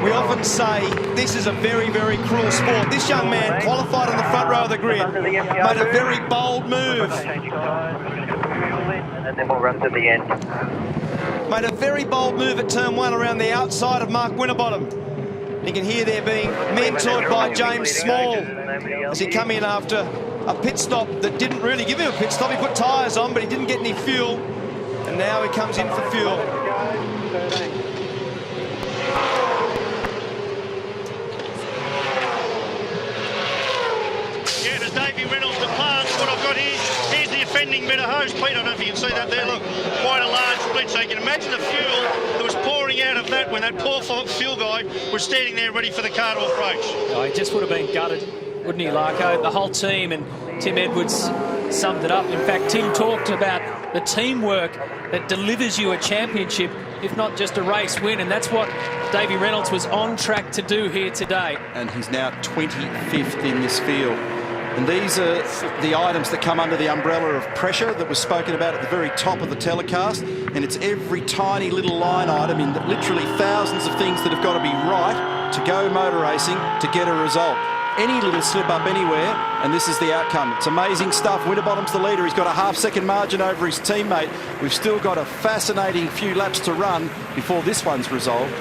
We often say this is a very, very cruel sport. This young man qualified on the front row of the grid, made a very bold move. And then we'll run to the end. Made a very bold move at turn 1 around the outside of Mark Winterbottom. You can hear there being mentored by James Small as he come in after a pit stop that didn't really give him a pit stop. He put tyres on, but he didn't get any fuel. And now he comes in for fuel. Yeah, there's Davey Reynolds departs. What I've got here's the offending bit of hose. Pete, I don't know if you can see that there. Look, quite a large split. So you can imagine the fuel that was pouring out of that when that poor fuel guy was standing there ready for the car to approach. Oh, he just would have been gutted, wouldn't he, Larko? The whole team, and Tim Edwards summed it up. In fact, Tim talked about the teamwork that delivers you a championship, if not just a race win, and that's what Davey Reynolds was on track to do here today. And he's now 25th in this field. And these are the items that come under the umbrella of pressure that was spoken about at the very top of the telecast. And it's every tiny little line item in literally thousands of things that have got to be right to go motor racing to get a result. Any little slip up anywhere, and this is the outcome. It's amazing stuff. Winterbottom's the leader. He's got a half-second margin over his teammate. We've still got a fascinating few laps to run before this one's resolved.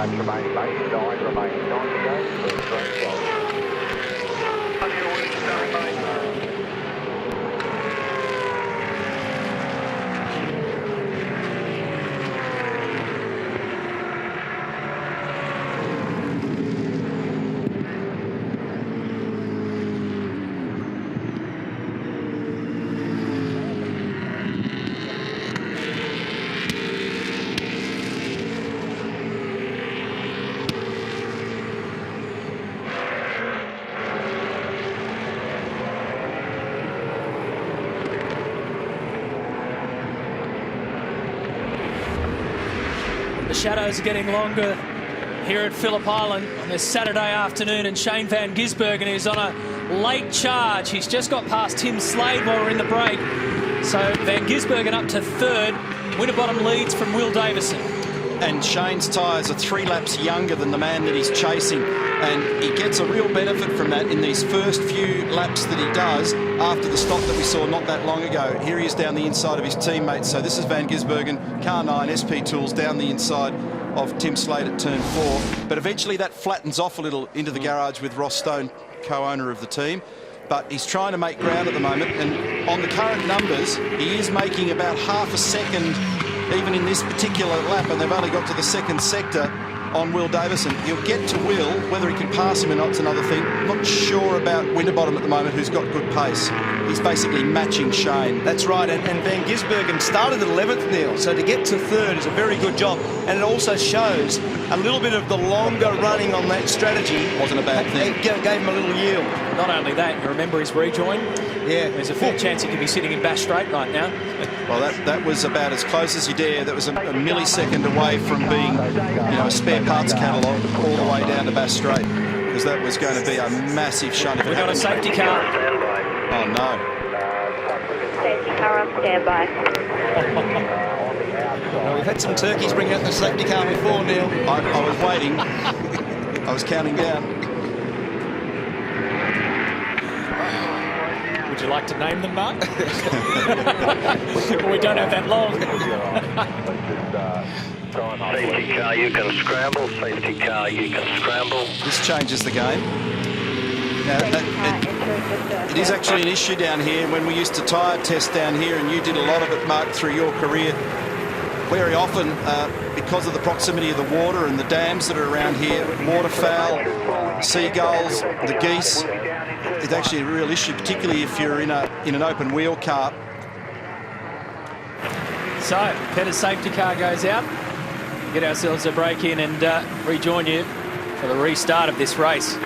Remaining late, 9 remaining, 9 to go, 3 to go. The shadows are getting longer here at Phillip Island on this Saturday afternoon, and Shane Van Gisbergen is on a late charge. He's just got past Tim Slade while we're in the break. So Van Gisbergen up to third. Winterbottom leads from Will Davison. And Shane's tyres are 3 laps younger than the man that he's chasing, and he gets a real benefit from that in these first few laps that he does after the stop that we saw not that long ago. Here he is down the inside of his teammates. So this is Van Gisbergen, car 9, SP Tools, down the inside of Tim Slade at turn 4. But eventually that flattens off a little into the garage with Ross Stone, co-owner of the team. But he's trying to make ground at the moment, and on the current numbers, he is making about half a second even in this particular lap, and they've only got to the second sector on Will Davison. He'll get to Will. Whether he can pass him or not is another thing. Not sure about Winterbottom at the moment, who's got good pace. He's basically matching Shane. That's right, and Van Gisbergen started at 11th, Neil, so to get to third is a very good job, and it also shows a little bit of the longer running on that strategy. Wasn't a bad thing. It gave him a little yield. Not only that, you remember his rejoin? Yeah. There's a fair chance he could be sitting in Bass Strait right now. Well, that was about as close as you dare. That was a millisecond away from being, you know, a spare parts catalogue all the way down to Bass Strait, because that was going to be a massive shunt. We've got a safety car. Oh, no. Safety car on standby. Well, we've had some turkeys bring out the safety car before, Neil. I was waiting. I was counting down. Would you like to name them, Mark? We don't have that long. Safety car, you can scramble. Safety car, you can scramble. This changes the game. Now, it is actually an issue down here. When we used to tyre test down here, and you did a lot of it, Mark, through your career, very often, because of the proximity of the water and the dams that are around here, waterfowl, seagulls, the geese, it's actually a real issue, particularly if you're in an open wheel car. So, Petter's safety car goes out. Get ourselves a break in and rejoin you for the restart of this race.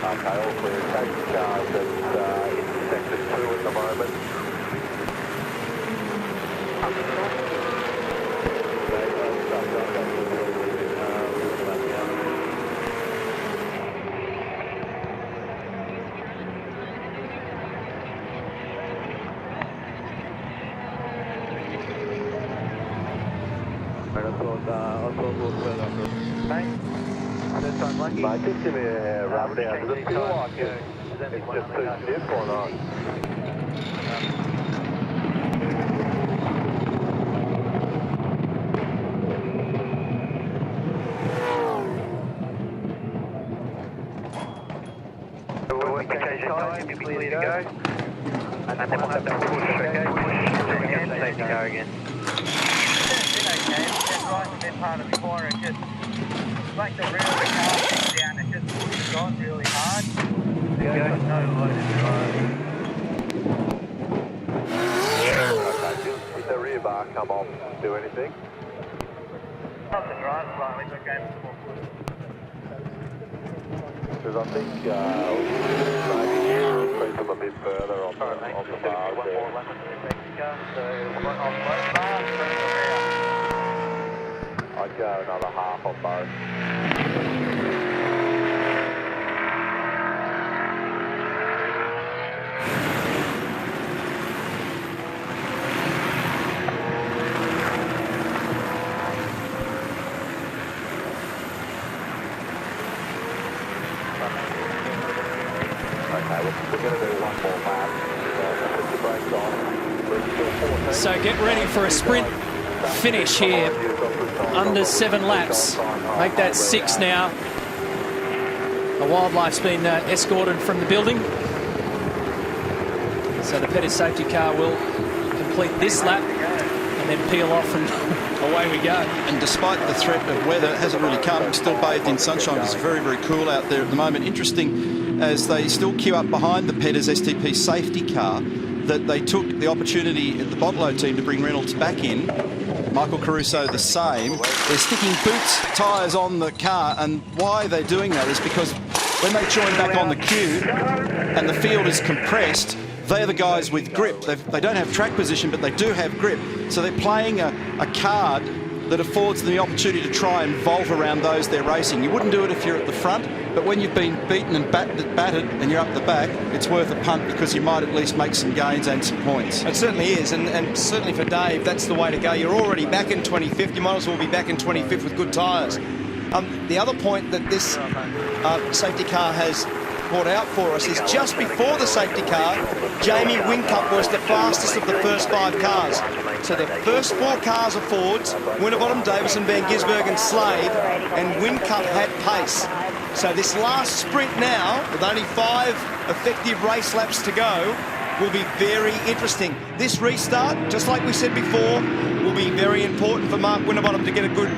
Okay, all clear. Safety car that's in sector 2 at the moment. Mate, just give me a rub down. Does it feel like it's just too stiff or not? You'll be clear to go. And then we'll have that push, okay? Push again, safety car again. Just right in that part of the corner, just like the rear of the car sits down and just pushes on really hard. There you go. No load in the okay, did the rear bar come off, do anything? Nothing right, slightly, but going more good. Because I think maybe push them a bit further on the bars there. One more lap into the safety car, so one on both bars, bring the rear. I'd go another half on both. Okay, we're going to do one more lap. Put the brakes on. We're still 14. So get ready for a sprint finish here. Under 7 laps. Make that 6 now. The wildlife's been escorted from the building. So the Pettis safety car will complete this lap and then peel off and away we go. And despite the threat of weather, it hasn't really come. I'm still bathed in sunshine. It's very, very cool out there at the moment. Interesting, as they still queue up behind the Pettis STP safety car, that they took the opportunity at the Botlow team to bring Reynolds back in. Michael Caruso the same. They're sticking boots, tyres on the car, and why they're doing that is because when they join back on the queue and the field is compressed, they're the guys with grip. They don't have track position, but they do have grip. So they're playing a card that affords them the opportunity to try and vault around those they're racing. You wouldn't do it if you're at the front, but when you've been beaten and battered and you're up the back, it's worth a punt because you might at least make some gains and some points. It certainly is, and certainly for Dave, that's the way to go. You're already back in 25th. You might as well be back in 25th with good tyres. The other point that this safety car has brought out for us is just before the safety car, Jamie Whincup was the fastest of the first 5 cars. So the first 4 cars are Fords, Winterbottom, Davison, Van Gisbergen and Slade, and Whincup had pace. So this last sprint now, with only 5 effective race laps to go, will be very interesting. This restart, just like we said before, will be very important for Mark Winterbottom to get a good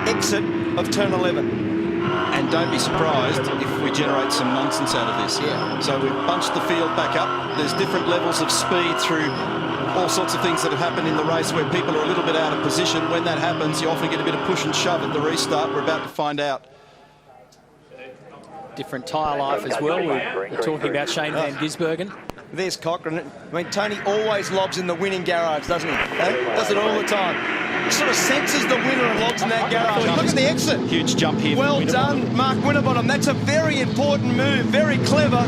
exit of turn 11. And don't be surprised if we generate some nonsense out of this. Yeah. So we've bunched the field back up. There's different levels of speed through all sorts of things that have happened in the race where people are a little bit out of position. When that happens, you often get a bit of push and shove at the restart. We're about to find out. Different tyre life as well. We're talking about Shane Van Gisbergen. There's Cochrane. I mean, Tony always lobs in the winning garage, doesn't he? Does it all the time. He sort of senses the winner and lobs in that garage. Look at the exit. Huge jump here. Well done, Mark Winterbottom. That's a very important move, very clever.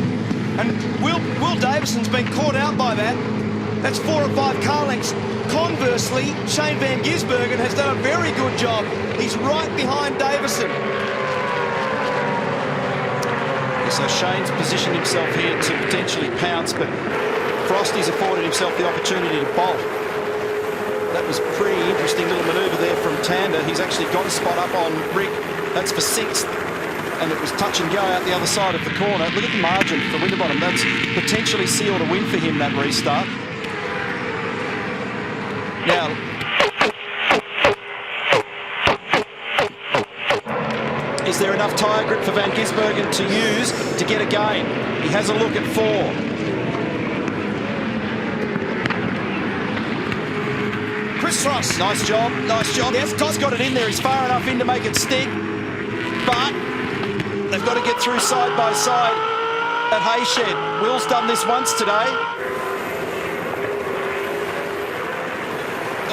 And Will Davison's been caught out by that. That's 4 or 5 car lengths. Conversely, Shane Van Gisbergen has done a very good job. He's right behind Davison. So Shane's positioned himself here to potentially pounce, but Frosty's afforded himself the opportunity to bolt. That was a pretty interesting little manoeuvre there from Tander. He's actually got a spot up on Rick. That's for 6th. And it was touch and go out the other side of the corner. Look at the margin for Winterbottom. That's potentially sealed a win for him, that restart. Now, is there enough tyre grip for Van Gisbergen to use to get a gain? He has a look at 4. Chris Ross. Nice job, nice job. Yes, He's got it in there. He's far enough in to make it stick. But they've got to get through side by side at Hayshed. Will's done this once today.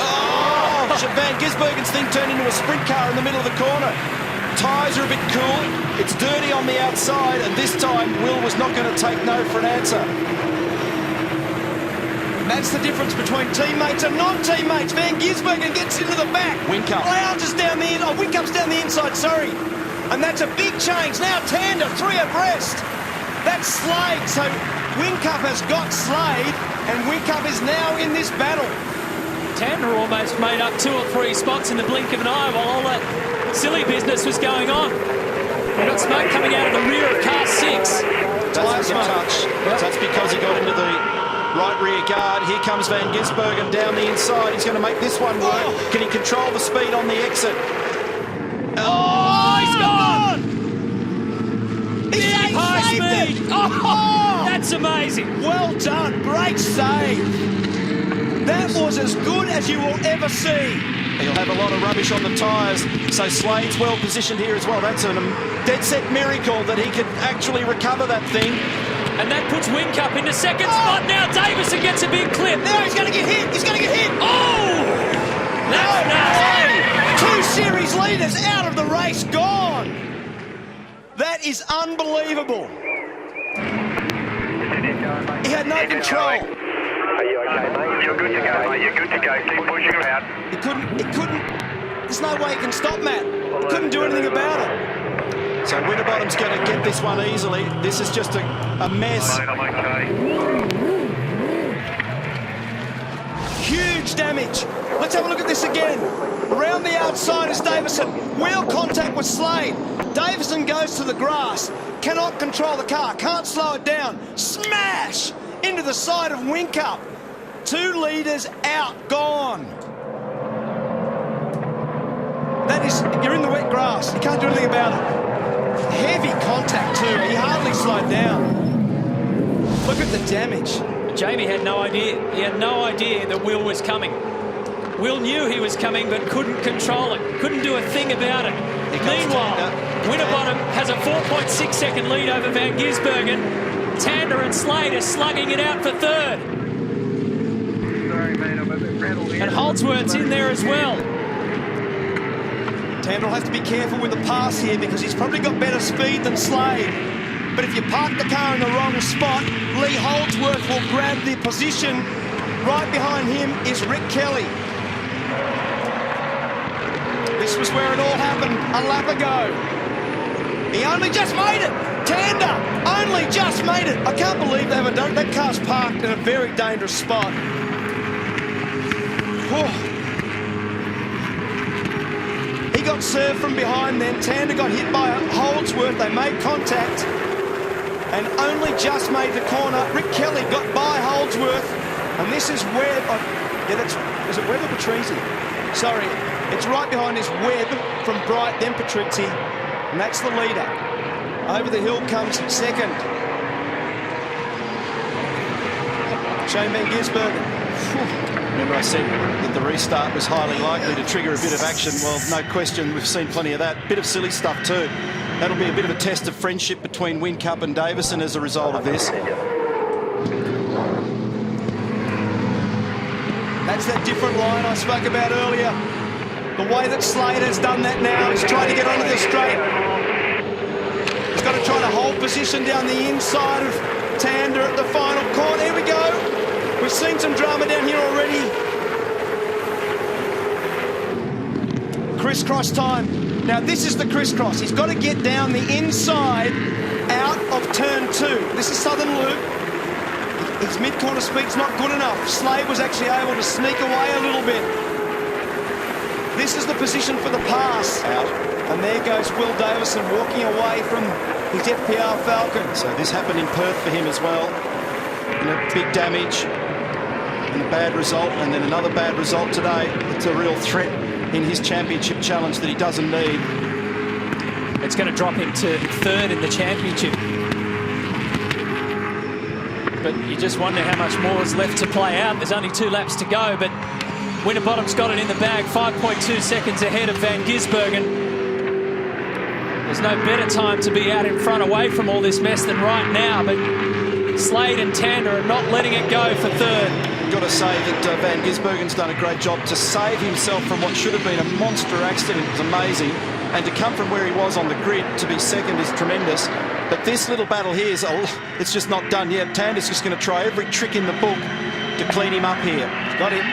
Oh, Van Gisbergen's thing turned into a sprint car in the middle of the corner. Tyres are a bit cool, it's dirty on the outside, and this time Will was not going to take no for an answer. That's the difference between teammates and non-teammates. Van Gisbergen gets into the back. Whincup. Lowndes is down the inside. Whincup's down the inside, sorry. And that's a big change. Now Tander, 3 abreast. That's Slade. So Whincup has got Slade, and Whincup is now in this battle. Tander almost made up 2 or 3 spots in the blink of an eye while all that silly business was going on. We've got smoke coming out of the rear of car 6. That's a good touch. Yep. That's because he got into the right rear guard. Here comes Van Gisbergen down the inside. He's going to make this one work. Oh. Can he control the speed on the exit? Oh, he's gone! He saved it! Oh, that's amazing. Well done. Great save. That was as good as you will ever see. He'll have a lot of rubbish on the tyres, so Slade's well positioned here as well. That's a dead set miracle that he could actually recover that thing. And that puts Whincup into second spot. Now Davison gets a big clip. Now he's going to get hit. He's going to get hit. Oh! That's nasty. 2 series leaders out of the race, gone. That is unbelievable. He had no control. Are you okay, mate? You're good to go, mate. You're good to go. Keep pushing him out. He couldn't. There's no way he can stop Matt. He couldn't do anything about it. So Winterbottom's going to get this one easily. This is just a mess. Mate, I'm okay. Huge huge damage. Let's have a look at this again. Around the outside is Davison. Wheel contact with Slade. Davison goes to the grass. Cannot control the car. Can't slow it down. Smash into the side of Whincup. 2 leaders out, gone. That is, you're in the wet grass. You can't do anything about it. Heavy contact too. He hardly slowed down. Look at the damage. Jamie had no idea. He had no idea that Will was coming. Will knew he was coming, but couldn't control it. Couldn't do a thing about it. Meanwhile, Winterbottom has a 4.6 second lead over Van Gisbergen. Tander and Slade are slugging it out for third. And Holdsworth's in there as well. Tander will have to be careful with the pass here because he's probably got better speed than Slade. But if you park the car in the wrong spot, Lee Holdsworth will grab the position. Right behind him is Rick Kelly. This was where it all happened a lap ago. He only just made it. Tander only just made it. I can't believe they haven't done it. That car's parked in a very dangerous spot. Whew. He got served from behind then. Tander got hit by Holdsworth. They made contact and only just made the corner. Rick Kelly got by Holdsworth. And this is Webb. Is it Webb or Patrizi? Sorry. It's right behind is Webb from Bright, then Patrizzi, and that's the leader. Over the hill comes second. Shane Van Gisbergen. Remember I said that the restart was highly likely to trigger a bit of action. Well, no question, we've seen plenty of that. Bit of silly stuff too. That'll be a bit of a test of friendship between Whincup and Davison as a result of this. That's that different line I spoke about earlier. The way that Slade has done that now is trying to get onto the straight. He's got to try to hold position down the inside of Tander at the final corner. Here we go. We've seen some drama down here already. Crisscross time. Now this is the crisscross. He's got to get down the inside out of turn 2. This is Southern Loop. His mid-corner speed's not good enough. Slade was actually able to sneak away a little bit. This is the position for the pass. Out. And there goes Will Davison walking away from his FPR Falcon. So this happened in Perth for him as well. You know, big damage and a bad result, and then another bad result today. It's a real threat in his championship challenge that he doesn't need. It's going to drop him to third in the championship. But you just wonder how much more is left to play out. There's only 2 laps to go, but Winterbottom's got it in the bag, 5.2 seconds ahead of Van Gisbergen. There's no better time to be out in front away from all this mess than right now, but Slade and Tander are not letting it go for third. Got to say that Van Gisbergen's done a great job to save himself from what should have been a monster accident. It was amazing. And to come from where he was on the grid to be second is tremendous. But this little battle here is, it's just not done yet. Tander's just going to try every trick in the book to clean him up here. He's got him.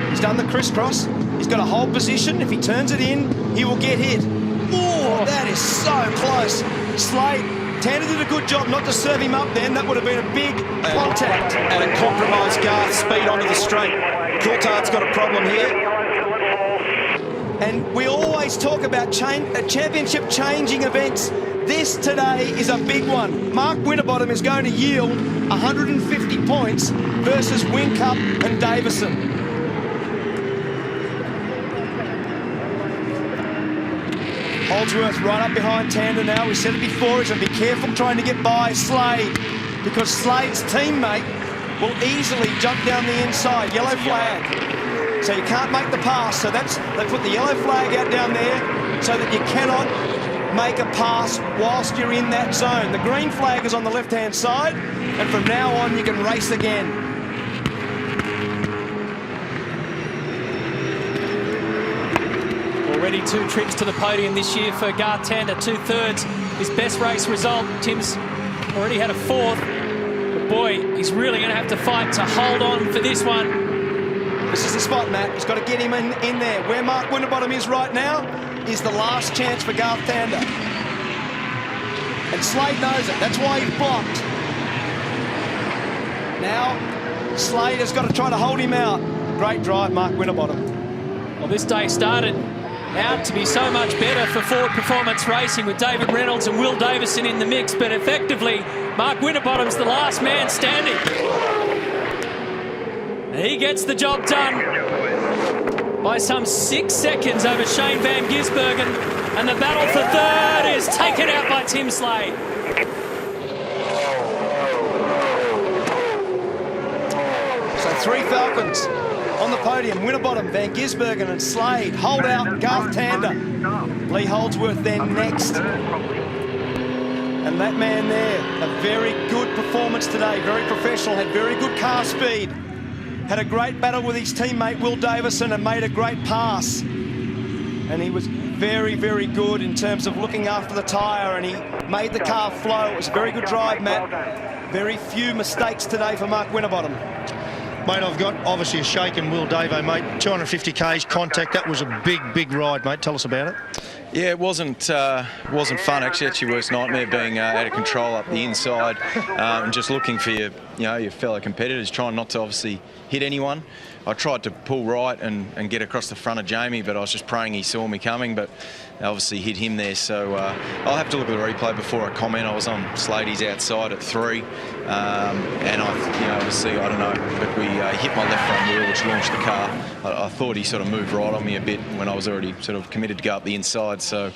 He's done the crisscross. He's got a hold position. If he turns it in, he will get hit. Oh, that is so close. Slade, Tander did a good job not to serve him up then. That would have been a big contact. And a compromised Garth speed onto the straight. Coulthard's got a problem here. And we always talk about championship changing events. This today is a big one. Mark Winterbottom is going to yield 150 points versus Whincup and Davison. Holdsworth right up behind Tander now. We said it before, he's going to be careful trying to get by Slade because Slade's teammate will easily jump down the inside. Yellow flag. So you can't make the pass. So they put the yellow flag out down there so that you cannot make a pass whilst you're in that zone. The green flag is on the left-hand side, and from now on you can race again. Already 2 trips to the podium this year for Garth Tander, 2/3. His best race result. Tim's already had a 4th. But boy, he's really going to have to fight to hold on for this one. This is the spot, Matt. He's got to get him in there. Where Mark Winterbottom is right now is the last chance for Garth Tander. And Slade knows it. That's why he's blocked. Now, Slade has got to try to hold him out. Great drive, Mark Winterbottom. Well, this day started out to be so much better for Ford Performance Racing with David Reynolds and Will Davison in the mix, but effectively Mark Winterbottom's the last man standing. He gets the job done by some 6 seconds over Shane van Gisbergen, and the battle for third is taken out by Tim Slade. So 3 Falcons on the podium. Winterbottom, Van Gisbergen and Slade. Hold out, Garth Tander. Lee Holdsworth then next. And that man there, a very good performance today. Very professional, had very good car speed. Had a great battle with his teammate Will Davison and made a great pass. And he was very, very good in terms of looking after the tyre, and he made the car flow. It was a very good drive, Matt. Very few mistakes today for Mark Winterbottom. Mate, I've got obviously a shaken Will Davo, mate. 250 k's contact. That was a big, big ride, mate. Tell us about it. Yeah, it wasn't fun. Actually, that's your worst nightmare, being out of control up the inside and just looking for your fellow competitors, trying not to obviously hit anyone. I tried to pull right and get across the front of Jamie, but I was just praying he saw me coming, but obviously hit him there. So I'll have to look at the replay before I comment. I was on Slady's outside at 3, and obviously, I don't know, but we hit my left front wheel, which launched the car. I thought he sort of moved right on me a bit when I was already sort of committed to go up the inside. So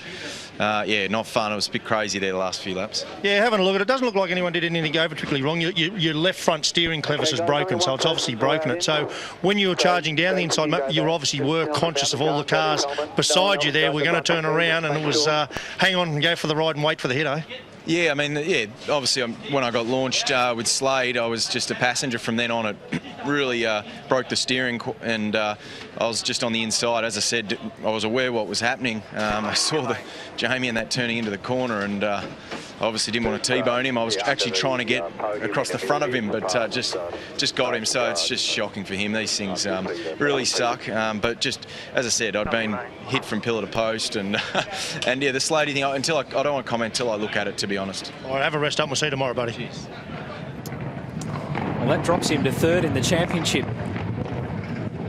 yeah, not fun. It was a bit crazy there the last few laps. Yeah, having a look at it, doesn't look like anyone did anything over particularly wrong. Your left front steering clevis is broken, so it's obviously broken it. So when you were charging down the inside, you obviously were conscious of all the cars beside you there. We're going to turn around, and it was hang on and go for the ride and wait for the hit, eh? Yeah, I mean, yeah, obviously when I got launched with Slade, I was just a passenger from then on. It really broke the steering, and I was just on the inside. As I said, I was aware what was happening. I saw Jamie and that turning into the corner, and I obviously didn't want to T-bone him. I was actually trying to get across the front of him, but just got him. So it's just shocking for him. These things really suck. But just, as I said, I'd been hit from pillar to post, and and yeah, the Slade thing, I don't want to comment until I look at it, to be honest. All right, have a rest up. We'll see you tomorrow, buddy. Cheers. Well, that drops him to third in the championship.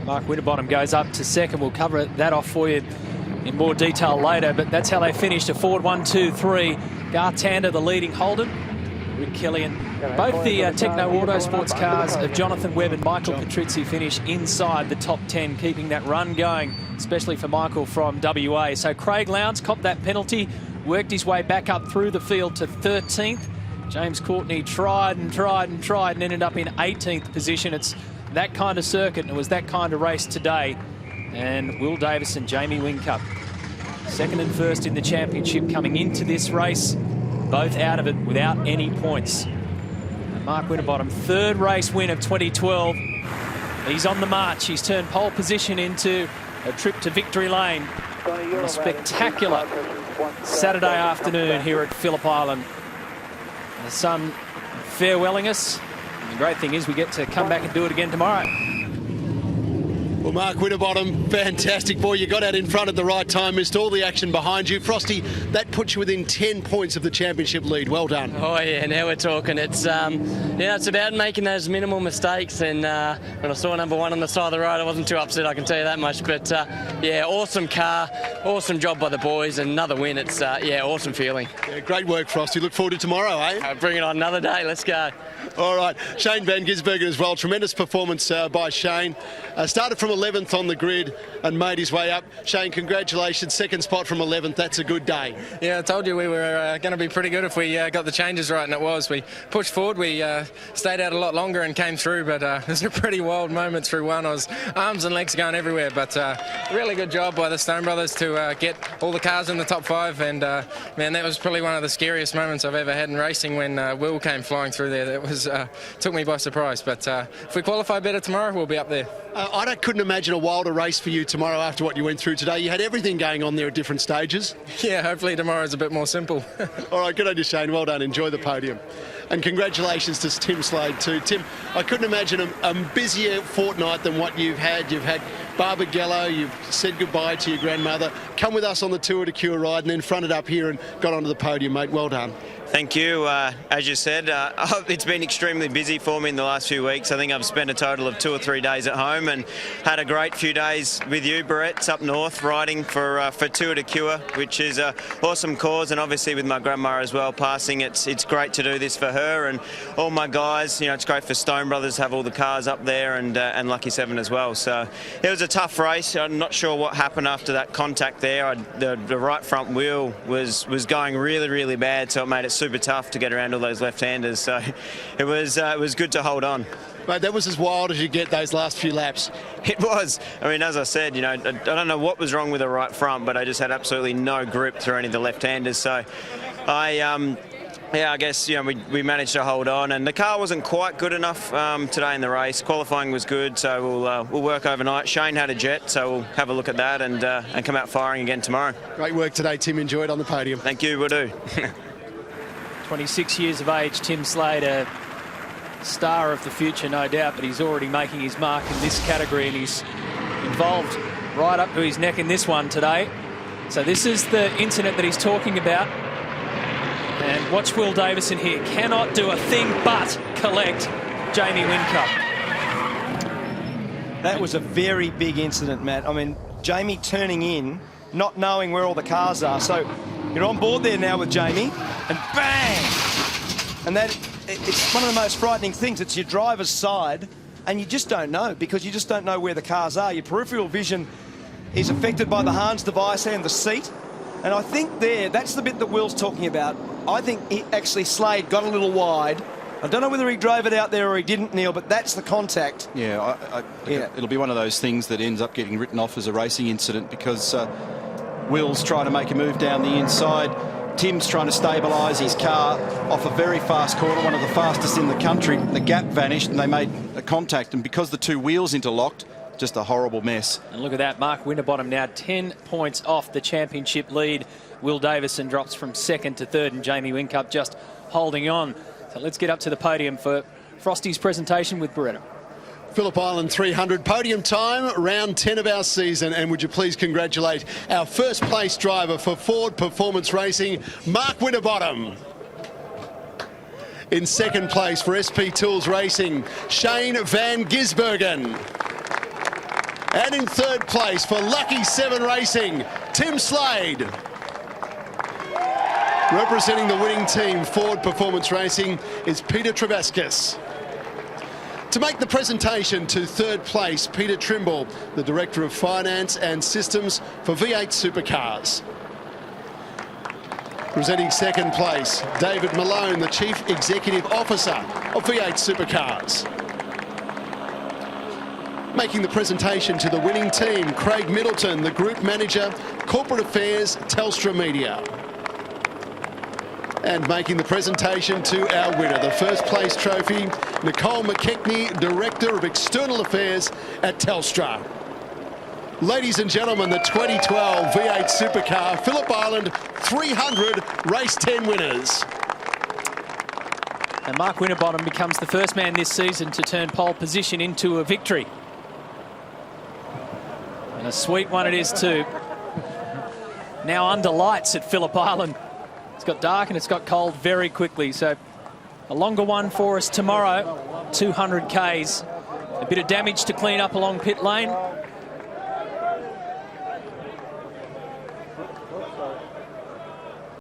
Mark Winterbottom goes up to second. We'll cover that off for you in more detail later, but that's how they finished. A Ford 1, 2, 3. Garth Tander, the leading Holden. Rick Killian. Both the Techno Autosports cars of Jonathan Webb and Michael Patrizzi finish inside the top 10, keeping that run going, especially for Michael from WA. So Craig Lowndes copped that penalty, worked his way back up through the field to 13th. James Courtney tried and ended up in 18th position. It's that kind of circuit, and it was that kind of race today. And Will Davison, Jamie Whincup, second and first in the championship coming into this race, both out of it without any points. And Mark Winterbottom, third race win of 2012. He's on the march. He's turned pole position into a trip to victory lane on a spectacular Saturday afternoon here at Phillip Island. The sun farewelling us. And the great thing is we get to come back and do it again tomorrow. Well, Mark Winterbottom, fantastic boy. You got out in front at the right time, missed all the action behind you. Frosty, that puts you within 10 points of the championship lead. Well done. Oh, yeah, now we're talking. It's it's about making those minimal mistakes. And when I saw number 1 on the side of the road, I wasn't too upset, I can tell you that much. But, yeah, awesome car, awesome job by the boys, and another win. It's, yeah, awesome feeling. Yeah, great work, Frosty. Look forward to tomorrow, eh? Bring it on another day. Let's go. All right, Shane van Gisbergen as well. Tremendous performance by Shane. Started from 11th on the grid and made his way up. Shane, congratulations. Second spot from 11th. That's a good day. Yeah, I told you we were going to be pretty good if we got the changes right, and it was. We pushed forward. We stayed out a lot longer and came through, but it was a pretty wild moment through one. I was arms and legs going everywhere, but really good job by the Stone Brothers to get all the cars in the top 5, and man, that was probably one of the scariest moments I've ever had in racing when Will came flying through there. That was took me by surprise, but if we qualify better tomorrow, we'll be up there. I couldn't imagine a wilder race for you tomorrow after what you went through today. You had everything going on there at different stages. Yeah, hopefully tomorrow's a bit more simple. All right, good on you, Shane. Well done. Enjoy the podium. And congratulations to Tim Slade too. Tim, I couldn't imagine a busier fortnight than what you've had. You've had Barbara Gallo, you've said goodbye to your grandmother, come with us on the Tour de Cure ride, and then fronted up here and got onto the podium, mate. Well done. Thank you. As you said, it's been extremely busy for me in the last few weeks. I think I've spent a total of 2 or 3 days at home and had a great few days with you, Barrett's up north, riding for Tour de Cure, which is an awesome cause, and obviously with my grandma as well passing, it's great to do this for her and all my guys. You know, it's great for Stone Brothers to have all the cars up there, and Lucky 7 as well. So it was a tough race. I'm not sure what happened after that contact there. The right front wheel was going really, really bad, so it made it super tough to get around all those left-handers. So it was good to hold on. Mate, that was as wild as you get those last few laps. It was. I mean, as I said, you know, I don't know what was wrong with the right front, but I just had absolutely no grip through any of the left-handers. So I guess, you know, we managed to hold on, and the car wasn't quite good enough today in the race. Qualifying was good, so we'll work overnight. Shane had a jet, so we'll have a look at that and come out firing again tomorrow. Great work today, Tim. Enjoy it on the podium. Thank you, we'll do. 26 years of age, Tim Slade, a star of the future, no doubt, but he's already making his mark in this category, and he's involved right up to his neck in this one today. So this is the incident that he's talking about. And watch Will Davison here. Cannot do a thing but collect Jamie Whincup. That was a very big incident, Matt. I mean, Jamie turning in, not knowing where all the cars are. So you're on board there now with Jamie, and bang! And it's one of the most frightening things. It's your driver's side, and you just don't know, because you just don't know where the cars are. Your peripheral vision is affected by the Hans device and the seat. And I think that's the bit that Will's talking about. I think Slade got a little wide. I don't know whether he drove it out there or he didn't, Neil, but that's the contact. Yeah, it'll be one of those things that ends up getting written off as a racing incident, because Will's trying to make a move down the inside. Tim's trying to stabilise his car off a very fast corner, one of the fastest in the country. The gap vanished and they made a contact, and because the two wheels interlocked, just a horrible mess. And look at that, Mark Winterbottom now 10 points off the championship lead. Will Davison drops from 2nd to 3rd, and Jamie Whincup just holding on. So let's get up to the podium for Frosty's presentation with Beretta. Phillip Island 300 podium time, round 10 of our season, and would you please congratulate our first place driver for Ford Performance Racing, Mark Winterbottom. In 2nd place for SP Tools Racing, Shane van Gisbergen. And in 3rd place for Lucky 7 Racing, Tim Slade. Representing the winning team, Ford Performance Racing, is Peter Travaskis. To make the presentation to 3rd place, Peter Trimble, the Director of Finance and Systems for V8 Supercars. Presenting 2nd place, David Malone, the Chief Executive Officer of V8 Supercars. Making the presentation to the winning team, Craig Middleton, the Group Manager, Corporate Affairs, Telstra Media. And making the presentation to our winner, the 1st place trophy, Nicole McKechnie, Director of External Affairs at Telstra. Ladies and gentlemen, the 2012 V8 Supercar Phillip Island 300 Race 10 winners. And Mark Winterbottom becomes the first man this season to turn pole position into a victory. And a sweet one it is too. Now under lights at Phillip Island. It's got dark and it's got cold very quickly, so a longer one for us tomorrow, 200 Ks. A bit of damage to clean up along pit lane,